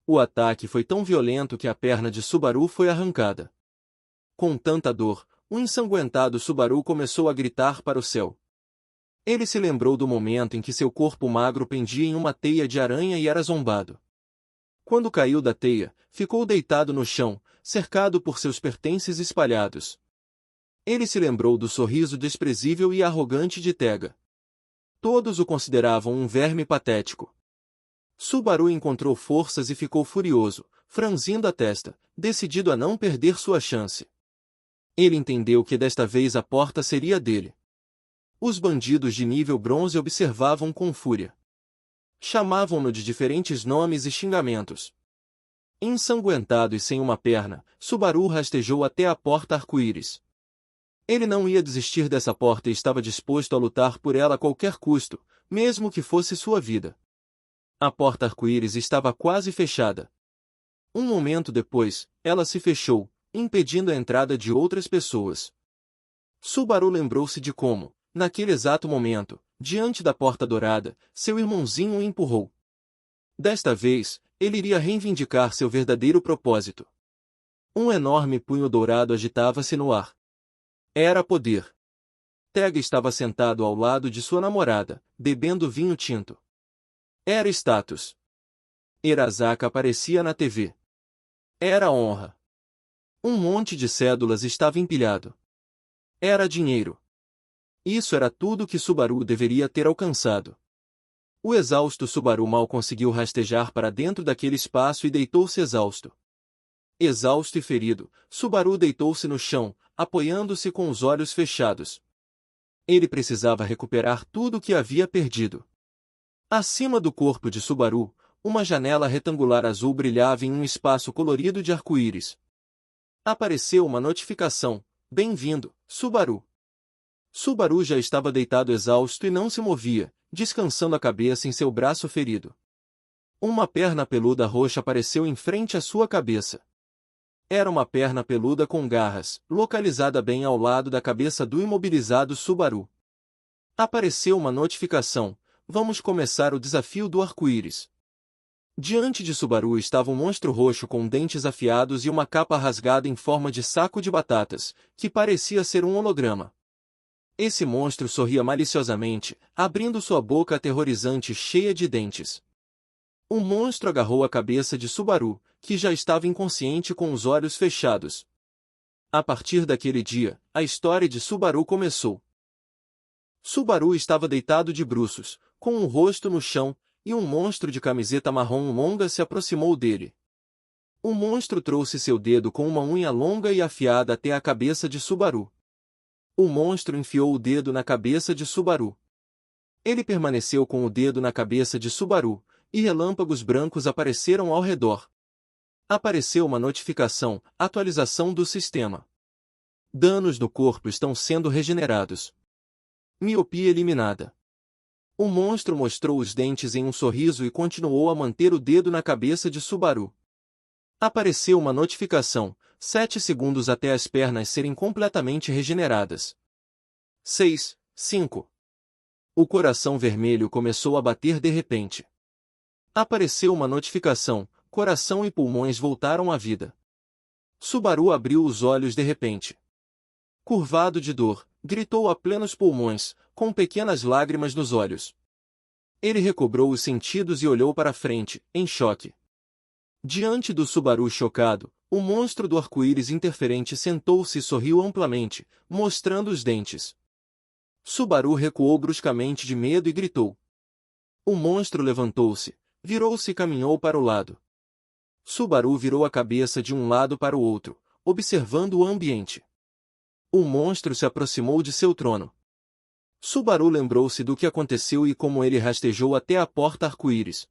O ataque foi tão violento que a perna de Subaru foi arrancada. Com tanta dor, o ensanguentado Subaru começou a gritar para o céu. Ele se lembrou do momento em que seu corpo magro pendia em uma teia de aranha e era zombado. Quando caiu da teia, ficou deitado no chão, cercado por seus pertences espalhados. Ele se lembrou do sorriso desprezível e arrogante de Tega. Todos o consideravam um verme patético. Subaru encontrou forças e ficou furioso, franzindo a testa, decidido a não perder sua chance. Ele entendeu que desta vez a porta seria dele. Os bandidos de nível bronze observavam com fúria. Chamavam-no de diferentes nomes e xingamentos. Ensanguentado e sem uma perna, Subaru rastejou até a porta arco-íris. Ele não ia desistir dessa porta e estava disposto a lutar por ela a qualquer custo, mesmo que fosse sua vida. A porta arco-íris estava quase fechada. Um momento depois, ela se fechou, impedindo a entrada de outras pessoas. Subaru lembrou-se de como, naquele exato momento, diante da porta dourada, seu irmãozinho o empurrou. Desta vez, ele iria reivindicar seu verdadeiro propósito. Um enorme punho dourado agitava-se no ar. Era poder. Tega estava sentado ao lado de sua namorada, bebendo vinho tinto. Era status. Arasaka aparecia na TV. Era honra. Um monte de cédulas estava empilhado. Era dinheiro. Isso era tudo que Subaru deveria ter alcançado. O exausto Subaru mal conseguiu rastejar para dentro daquele espaço e deitou-se exausto. Exausto e ferido, Subaru deitou-se no chão, apoiando-se com os olhos fechados. Ele precisava recuperar tudo o que havia perdido. Acima do corpo de Subaru, uma janela retangular azul brilhava em um espaço colorido de arco-íris. Apareceu uma notificação: "Bem-vindo, Subaru." Subaru já estava deitado exausto e não se movia, descansando a cabeça em seu braço ferido. Uma perna peluda roxa apareceu em frente à sua cabeça. Era uma perna peluda com garras, localizada bem ao lado da cabeça do imobilizado Subaru. Apareceu uma notificação: "Vamos começar o desafio do arco-íris." Diante de Subaru estava um monstro roxo com dentes afiados e uma capa rasgada em forma de saco de batatas, que parecia ser um holograma. Esse monstro sorria maliciosamente, abrindo sua boca aterrorizante cheia de dentes. O monstro agarrou a cabeça de Subaru, que já estava inconsciente com os olhos fechados. A partir daquele dia, a história de Subaru começou. Subaru estava deitado de bruços, com o rosto no chão, e um monstro de camiseta marrom longa se aproximou dele. O monstro trouxe seu dedo com uma unha longa e afiada até a cabeça de Subaru. O monstro enfiou o dedo na cabeça de Subaru. Ele permaneceu com o dedo na cabeça de Subaru, e relâmpagos brancos apareceram ao redor. Apareceu uma notificação: "Atualização do sistema. Danos no corpo estão sendo regenerados. Miopia eliminada." O monstro mostrou os dentes em um sorriso e continuou a manter o dedo na cabeça de Subaru. Apareceu uma notificação: 7 segundos até as pernas serem completamente regeneradas. 6, 5. O coração vermelho começou a bater de repente. Apareceu uma notificação: coração e pulmões voltaram à vida. Subaru abriu os olhos de repente. Curvado de dor, gritou a plenos pulmões, com pequenas lágrimas nos olhos. Ele recobrou os sentidos e olhou para frente, em choque. Diante do Subaru chocado, o monstro do arco-íris interferente sentou-se e sorriu amplamente, mostrando os dentes. Subaru recuou bruscamente de medo e gritou. O monstro levantou-se, virou-se e caminhou para o lado. Subaru virou a cabeça de um lado para o outro, observando o ambiente. O monstro se aproximou de seu trono. Subaru lembrou-se do que aconteceu e como ele rastejou até a porta arco-íris.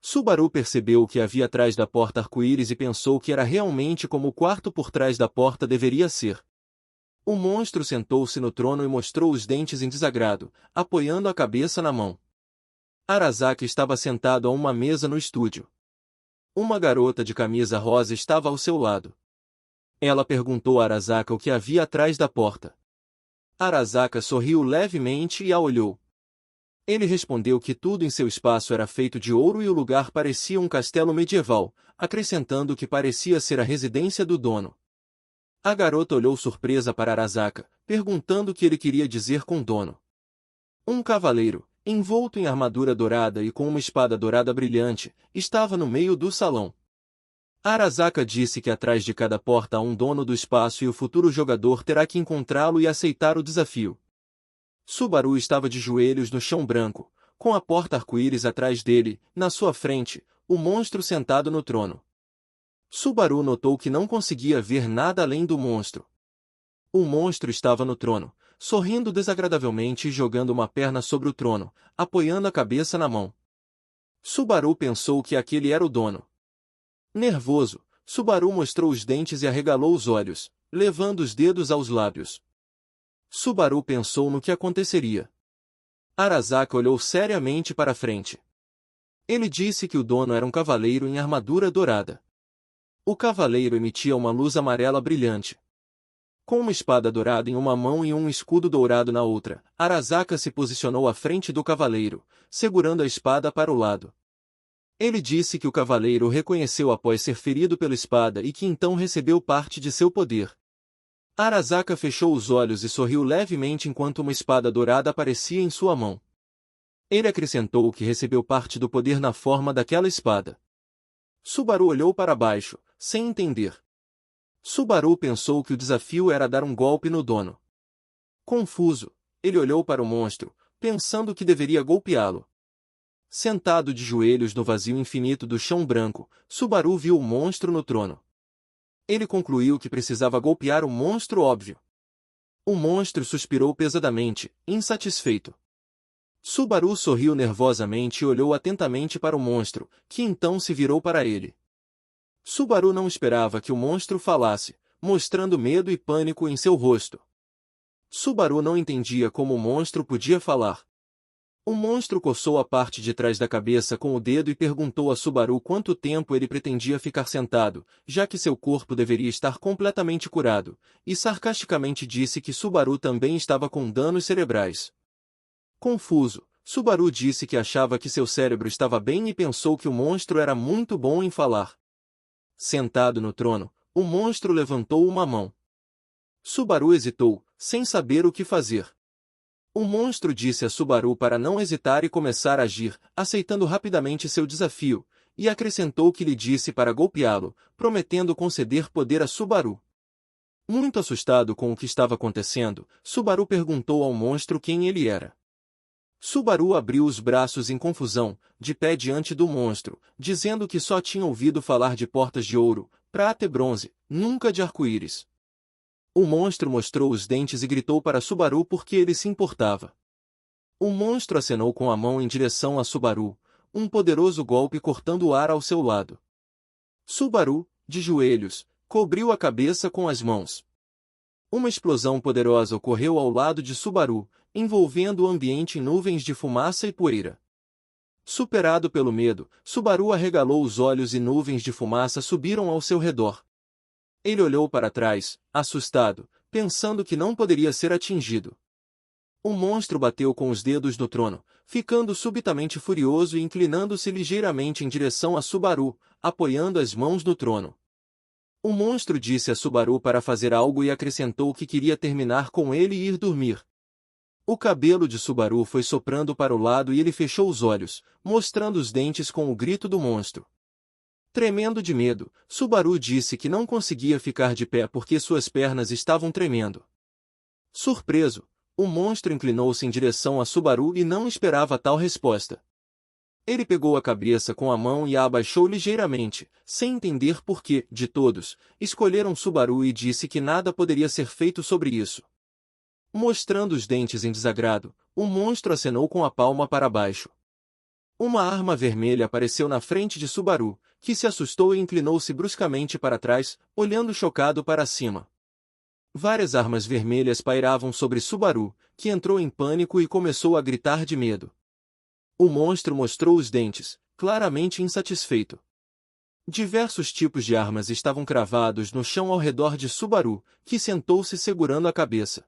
Subaru percebeu o que havia atrás da porta arco-íris e pensou que era realmente como o quarto por trás da porta deveria ser. O monstro sentou-se no trono e mostrou os dentes em desagrado, apoiando a cabeça na mão. Arasaka estava sentado a uma mesa no estúdio. Uma garota de camisa rosa estava ao seu lado. Ela perguntou a Arasaka o que havia atrás da porta. Arasaka sorriu levemente e a olhou. Ele respondeu que tudo em seu espaço era feito de ouro e o lugar parecia um castelo medieval, acrescentando que parecia ser a residência do dono. A garota olhou surpresa para Arasaka, perguntando o que ele queria dizer com dono. Um cavaleiro, envolto em armadura dourada e com uma espada dourada brilhante, estava no meio do salão. Arasaka disse que atrás de cada porta há um dono do espaço e o futuro jogador terá que encontrá-lo e aceitar o desafio. Subaru estava de joelhos no chão branco, com a porta arco-íris atrás dele, na sua frente, o monstro sentado no trono. Subaru notou que não conseguia ver nada além do monstro. O monstro estava no trono, sorrindo desagradavelmente e jogando uma perna sobre o trono, apoiando a cabeça na mão. Subaru pensou que aquele era o dono. Nervoso, Subaru mostrou os dentes e arregalou os olhos, levando os dedos aos lábios. Subaru pensou no que aconteceria. Arasaka olhou seriamente para frente. Ele disse que o dono era um cavaleiro em armadura dourada. O cavaleiro emitia uma luz amarela brilhante. Com uma espada dourada em uma mão e um escudo dourado na outra, Arasaka se posicionou à frente do cavaleiro, segurando a espada para o lado. Ele disse que o cavaleiro o reconheceu após ser ferido pela espada e que então recebeu parte de seu poder. Arasaka fechou os olhos e sorriu levemente enquanto uma espada dourada aparecia em sua mão. Ele acrescentou que recebeu parte do poder na forma daquela espada. Subaru olhou para baixo, sem entender. Subaru pensou que o desafio era dar um golpe no dono. Confuso, ele olhou para o monstro, pensando que deveria golpeá-lo. Sentado de joelhos no vazio infinito do chão branco, Subaru viu o monstro no trono. Ele concluiu que precisava golpear o monstro óbvio. O monstro suspirou pesadamente, insatisfeito. Subaru sorriu nervosamente e olhou atentamente para o monstro, que então se virou para ele. Subaru não esperava que o monstro falasse, mostrando medo e pânico em seu rosto. Subaru não entendia como o monstro podia falar. O monstro coçou a parte de trás da cabeça com o dedo e perguntou a Subaru quanto tempo ele pretendia ficar sentado, já que seu corpo deveria estar completamente curado, e sarcasticamente disse que Subaru também estava com danos cerebrais. Confuso, Subaru disse que achava que seu cérebro estava bem e pensou que o monstro era muito bom em falar. Sentado no trono, o monstro levantou uma mão. Subaru hesitou, sem saber o que fazer. O monstro disse a Subaru para não hesitar e começar a agir, aceitando rapidamente seu desafio, e acrescentou que lhe disse para golpeá-lo, prometendo conceder poder a Subaru. Muito assustado com o que estava acontecendo, Subaru perguntou ao monstro quem ele era. Subaru abriu os braços em confusão, de pé diante do monstro, dizendo que só tinha ouvido falar de portas de ouro, prata e bronze, nunca de arco-íris. O monstro mostrou os dentes e gritou para Subaru porque ele se importava. O monstro acenou com a mão em direção a Subaru, um poderoso golpe cortando o ar ao seu lado. Subaru, de joelhos, cobriu a cabeça com as mãos. Uma explosão poderosa ocorreu ao lado de Subaru, envolvendo o ambiente em nuvens de fumaça e poeira. Superado pelo medo, Subaru arregalou os olhos e nuvens de fumaça subiram ao seu redor. Ele olhou para trás, assustado, pensando que não poderia ser atingido. O monstro bateu com os dedos no trono, ficando subitamente furioso e inclinando-se ligeiramente em direção a Subaru, apoiando as mãos no trono. O monstro disse a Subaru para fazer algo e acrescentou que queria terminar com ele e ir dormir. O cabelo de Subaru foi soprando para o lado e ele fechou os olhos, mostrando os dentes com o grito do monstro. Tremendo de medo, Subaru disse que não conseguia ficar de pé porque suas pernas estavam tremendo. Surpreso, o monstro inclinou-se em direção a Subaru e não esperava tal resposta. Ele pegou a cabeça com a mão e a abaixou ligeiramente, sem entender por que, de todos, escolheram Subaru e disse que nada poderia ser feito sobre isso. Mostrando os dentes em desagrado, o monstro acenou com a palma para baixo. Uma arma vermelha apareceu na frente de Subaru, que se assustou e inclinou-se bruscamente para trás, olhando chocado para cima. Várias armas vermelhas pairavam sobre Subaru, que entrou em pânico e começou a gritar de medo. O monstro mostrou os dentes, claramente insatisfeito. Diversos tipos de armas estavam cravados no chão ao redor de Subaru, que sentou-se segurando a cabeça.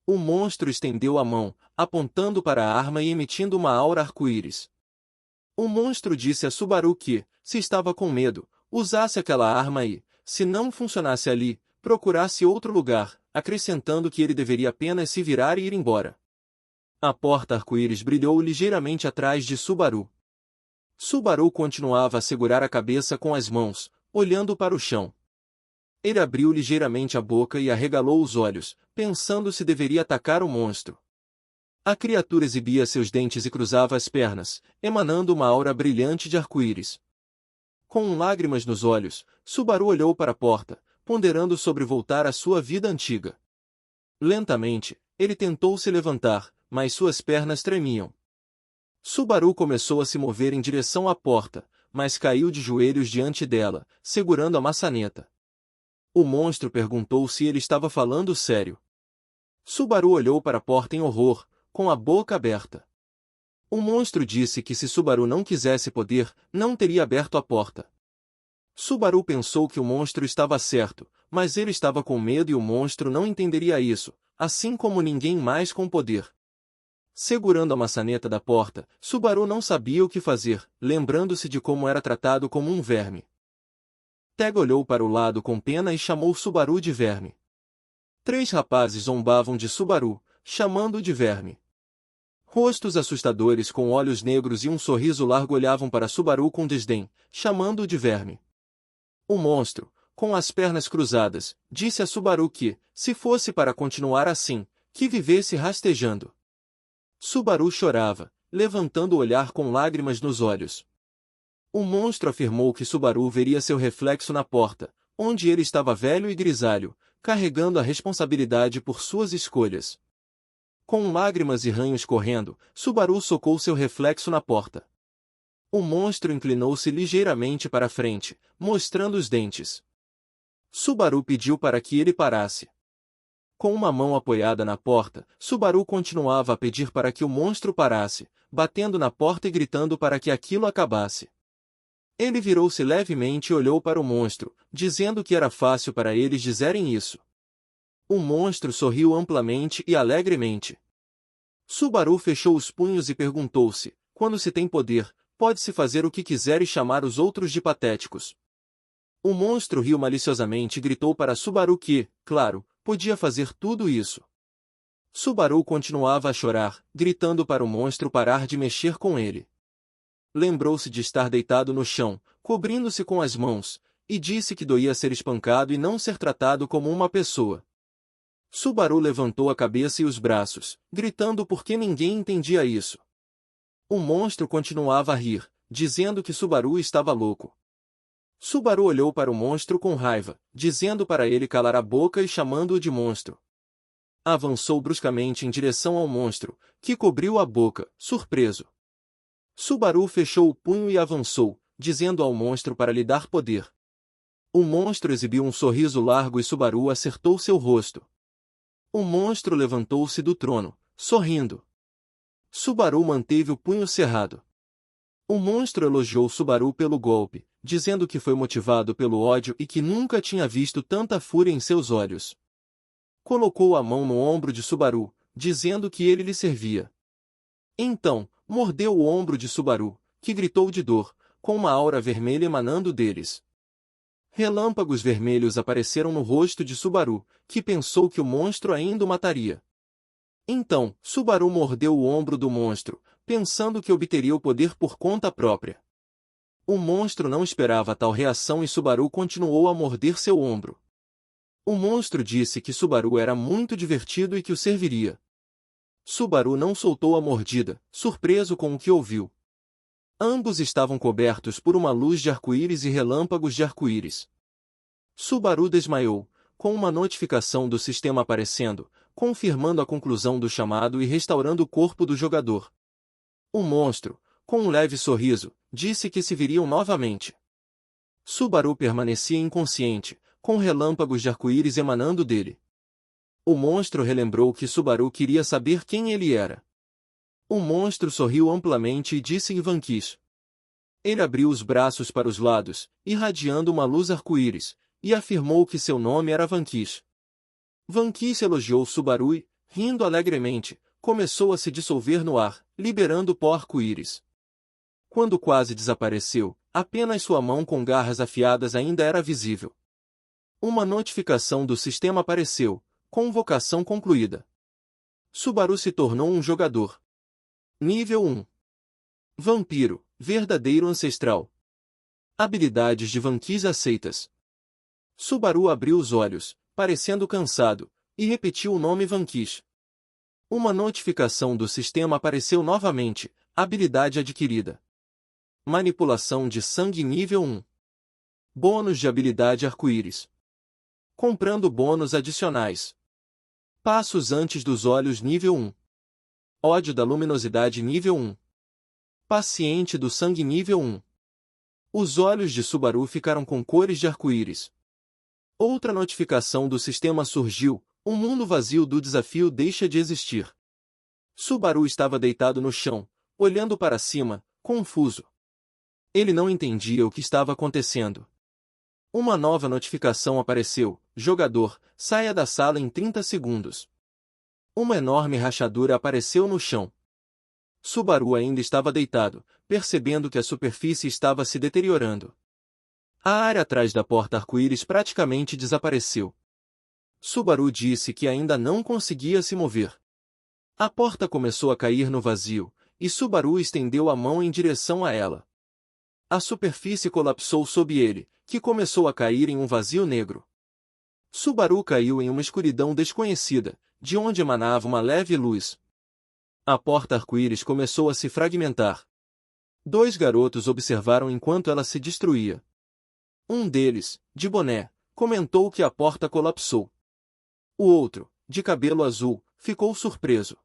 O monstro estendeu a mão, apontando para a arma e emitindo uma aura arco-íris. O monstro disse a Subaru que, se estava com medo, usasse aquela arma e, se não funcionasse ali, procurasse outro lugar, acrescentando que ele deveria apenas se virar e ir embora. A porta arco-íris brilhou ligeiramente atrás de Subaru. Subaru continuava a segurar a cabeça com as mãos, olhando para o chão. Ele abriu ligeiramente a boca e arregalou os olhos, pensando se deveria atacar o monstro. A criatura exibia seus dentes e cruzava as pernas, emanando uma aura brilhante de arco-íris. Com lágrimas nos olhos, Subaru olhou para a porta, ponderando sobre voltar à sua vida antiga. Lentamente, ele tentou se levantar, mas suas pernas tremiam. Subaru começou a se mover em direção à porta, mas caiu de joelhos diante dela, segurando a maçaneta. O monstro perguntou se ele estava falando sério. Subaru olhou para a porta em horror, com a boca aberta. O monstro disse que se Subaru não quisesse poder, não teria aberto a porta. Subaru pensou que o monstro estava certo, mas ele estava com medo e o monstro não entenderia isso, assim como ninguém mais com poder. Segurando a maçaneta da porta, Subaru não sabia o que fazer, lembrando-se de como era tratado como um verme. Tega olhou para o lado com pena e chamou Subaru de verme. 3 rapazes zombavam de Subaru, chamando-o de verme. Rostos assustadores com olhos negros e um sorriso largo olhavam para Subaru com desdém, chamando-o de verme. O monstro, com as pernas cruzadas, disse a Subaru que, se fosse para continuar assim, que vivesse rastejando. Subaru chorava, levantando o olhar com lágrimas nos olhos. O monstro afirmou que Subaru veria seu reflexo na porta, onde ele estava velho e grisalho, carregando a responsabilidade por suas escolhas. Com lágrimas e ranhos correndo, Subaru socou seu reflexo na porta. O monstro inclinou-se ligeiramente para a frente, mostrando os dentes. Subaru pediu para que ele parasse. Com uma mão apoiada na porta, Subaru continuava a pedir para que o monstro parasse, batendo na porta e gritando para que aquilo acabasse. Ele virou-se levemente e olhou para o monstro, dizendo que era fácil para eles dizerem isso. O monstro sorriu amplamente e alegremente. Subaru fechou os punhos e perguntou-se: quando se tem poder, pode-se fazer o que quiser e chamar os outros de patéticos. O monstro riu maliciosamente e gritou para Subaru que, claro, podia fazer tudo isso. Subaru continuava a chorar, gritando para o monstro parar de mexer com ele. Lembrou-se de estar deitado no chão, cobrindo-se com as mãos, e disse que doía ser espancado e não ser tratado como uma pessoa. Subaru levantou a cabeça e os braços, gritando porque ninguém entendia isso. O monstro continuava a rir, dizendo que Subaru estava louco. Subaru olhou para o monstro com raiva, dizendo para ele calar a boca e chamando-o de monstro. Avançou bruscamente em direção ao monstro, que cobriu a boca, surpreso. Subaru fechou o punho e avançou, dizendo ao monstro para lhe dar poder. O monstro exibiu um sorriso largo e Subaru acertou seu rosto. O monstro levantou-se do trono, sorrindo. Subaru manteve o punho cerrado. O monstro elogiou Subaru pelo golpe, dizendo que foi motivado pelo ódio e que nunca tinha visto tanta fúria em seus olhos. Colocou a mão no ombro de Subaru, dizendo que ele lhe servia. Então, mordeu o ombro de Subaru, que gritou de dor, com uma aura vermelha emanando deles. Relâmpagos vermelhos apareceram no rosto de Subaru, que pensou que o monstro ainda o mataria. Então, Subaru mordeu o ombro do monstro, pensando que obteria o poder por conta própria. O monstro não esperava tal reação e Subaru continuou a morder seu ombro. O monstro disse que Subaru era muito divertido e que o serviria. Subaru não soltou a mordida, surpreso com o que ouviu. Ambos estavam cobertos por uma luz de arco-íris e relâmpagos de arco-íris. Subaru desmaiou, com uma notificação do sistema aparecendo, confirmando a conclusão do chamado e restaurando o corpo do jogador. O monstro, com um leve sorriso, disse que se viriam novamente. Subaru permanecia inconsciente, com relâmpagos de arco-íris emanando dele. O monstro relembrou que Subaru queria saber quem ele era. O monstro sorriu amplamente e disse Vanquish. Ele abriu os braços para os lados, irradiando uma luz arco-íris, e afirmou que seu nome era Vanquish. Vanquish elogiou Subaru e, rindo alegremente, começou a se dissolver no ar, liberando pó arco-íris. Quando quase desapareceu, apenas sua mão com garras afiadas ainda era visível. Uma notificação do sistema apareceu, convocação concluída. Subaru se tornou um jogador. Nível 1. Vampiro, verdadeiro ancestral. Habilidades de Vanquish aceitas. Subaru abriu os olhos, parecendo cansado, e repetiu o nome Vanquish. Uma notificação do sistema apareceu novamente, habilidade adquirida. Manipulação de sangue nível 1. Bônus de habilidade arco-íris. Comprando bônus adicionais. Passos antes dos olhos nível 1. Ódio da luminosidade nível 1. Paciente do sangue nível 1. Os olhos de Subaru ficaram com cores de arco-íris. Outra notificação do sistema surgiu, O mundo vazio do desafio deixa de existir. Subaru estava deitado no chão, olhando para cima, confuso. Ele não entendia o que estava acontecendo. Uma nova notificação apareceu: jogador, saia da sala em 30 segundos. Uma enorme rachadura apareceu no chão. Subaru ainda estava deitado, percebendo que a superfície estava se deteriorando. A área atrás da porta arco-íris praticamente desapareceu. Subaru disse que ainda não conseguia se mover. A porta começou a cair no vazio, e Subaru estendeu a mão em direção a ela. A superfície colapsou sob ele, que começou a cair em um vazio negro. Subaru caiu em uma escuridão desconhecida, de onde emanava uma leve luz. A porta arco-íris começou a se fragmentar. 2 garotos observaram enquanto ela se destruía. Um deles, de boné, comentou que a porta colapsou. O outro, de cabelo azul, ficou surpreso.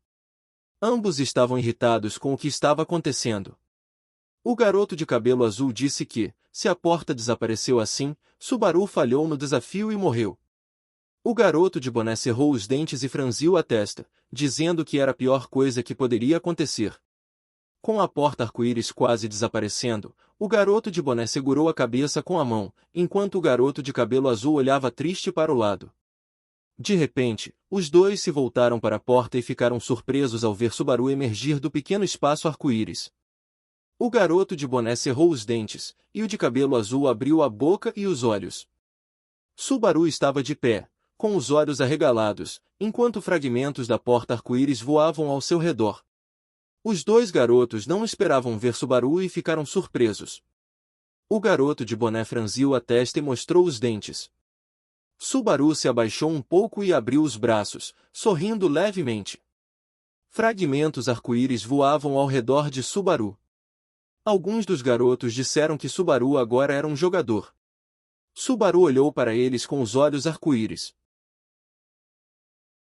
Ambos estavam irritados com o que estava acontecendo. O garoto de cabelo azul disse que, se a porta desapareceu assim, Subaru falhou no desafio e morreu. O garoto de boné cerrou os dentes e franziu a testa, dizendo que era a pior coisa que poderia acontecer. Com a porta arco-íris quase desaparecendo, o garoto de boné segurou a cabeça com a mão, enquanto o garoto de cabelo azul olhava triste para o lado. De repente, os dois se voltaram para a porta e ficaram surpresos ao ver Subaru emergir do pequeno espaço arco-íris. O garoto de boné cerrou os dentes, e o de cabelo azul abriu a boca e os olhos. Subaru estava de pé, com os olhos arregalados, enquanto fragmentos da porta arco-íris voavam ao seu redor. Os 2 garotos não esperavam ver Subaru e ficaram surpresos. O garoto de boné franziu a testa e mostrou os dentes. Subaru se abaixou um pouco e abriu os braços, sorrindo levemente. Fragmentos arco-íris voavam ao redor de Subaru. Alguns dos garotos disseram que Subaru agora era um jogador. Subaru olhou para eles com os olhos arco-íris.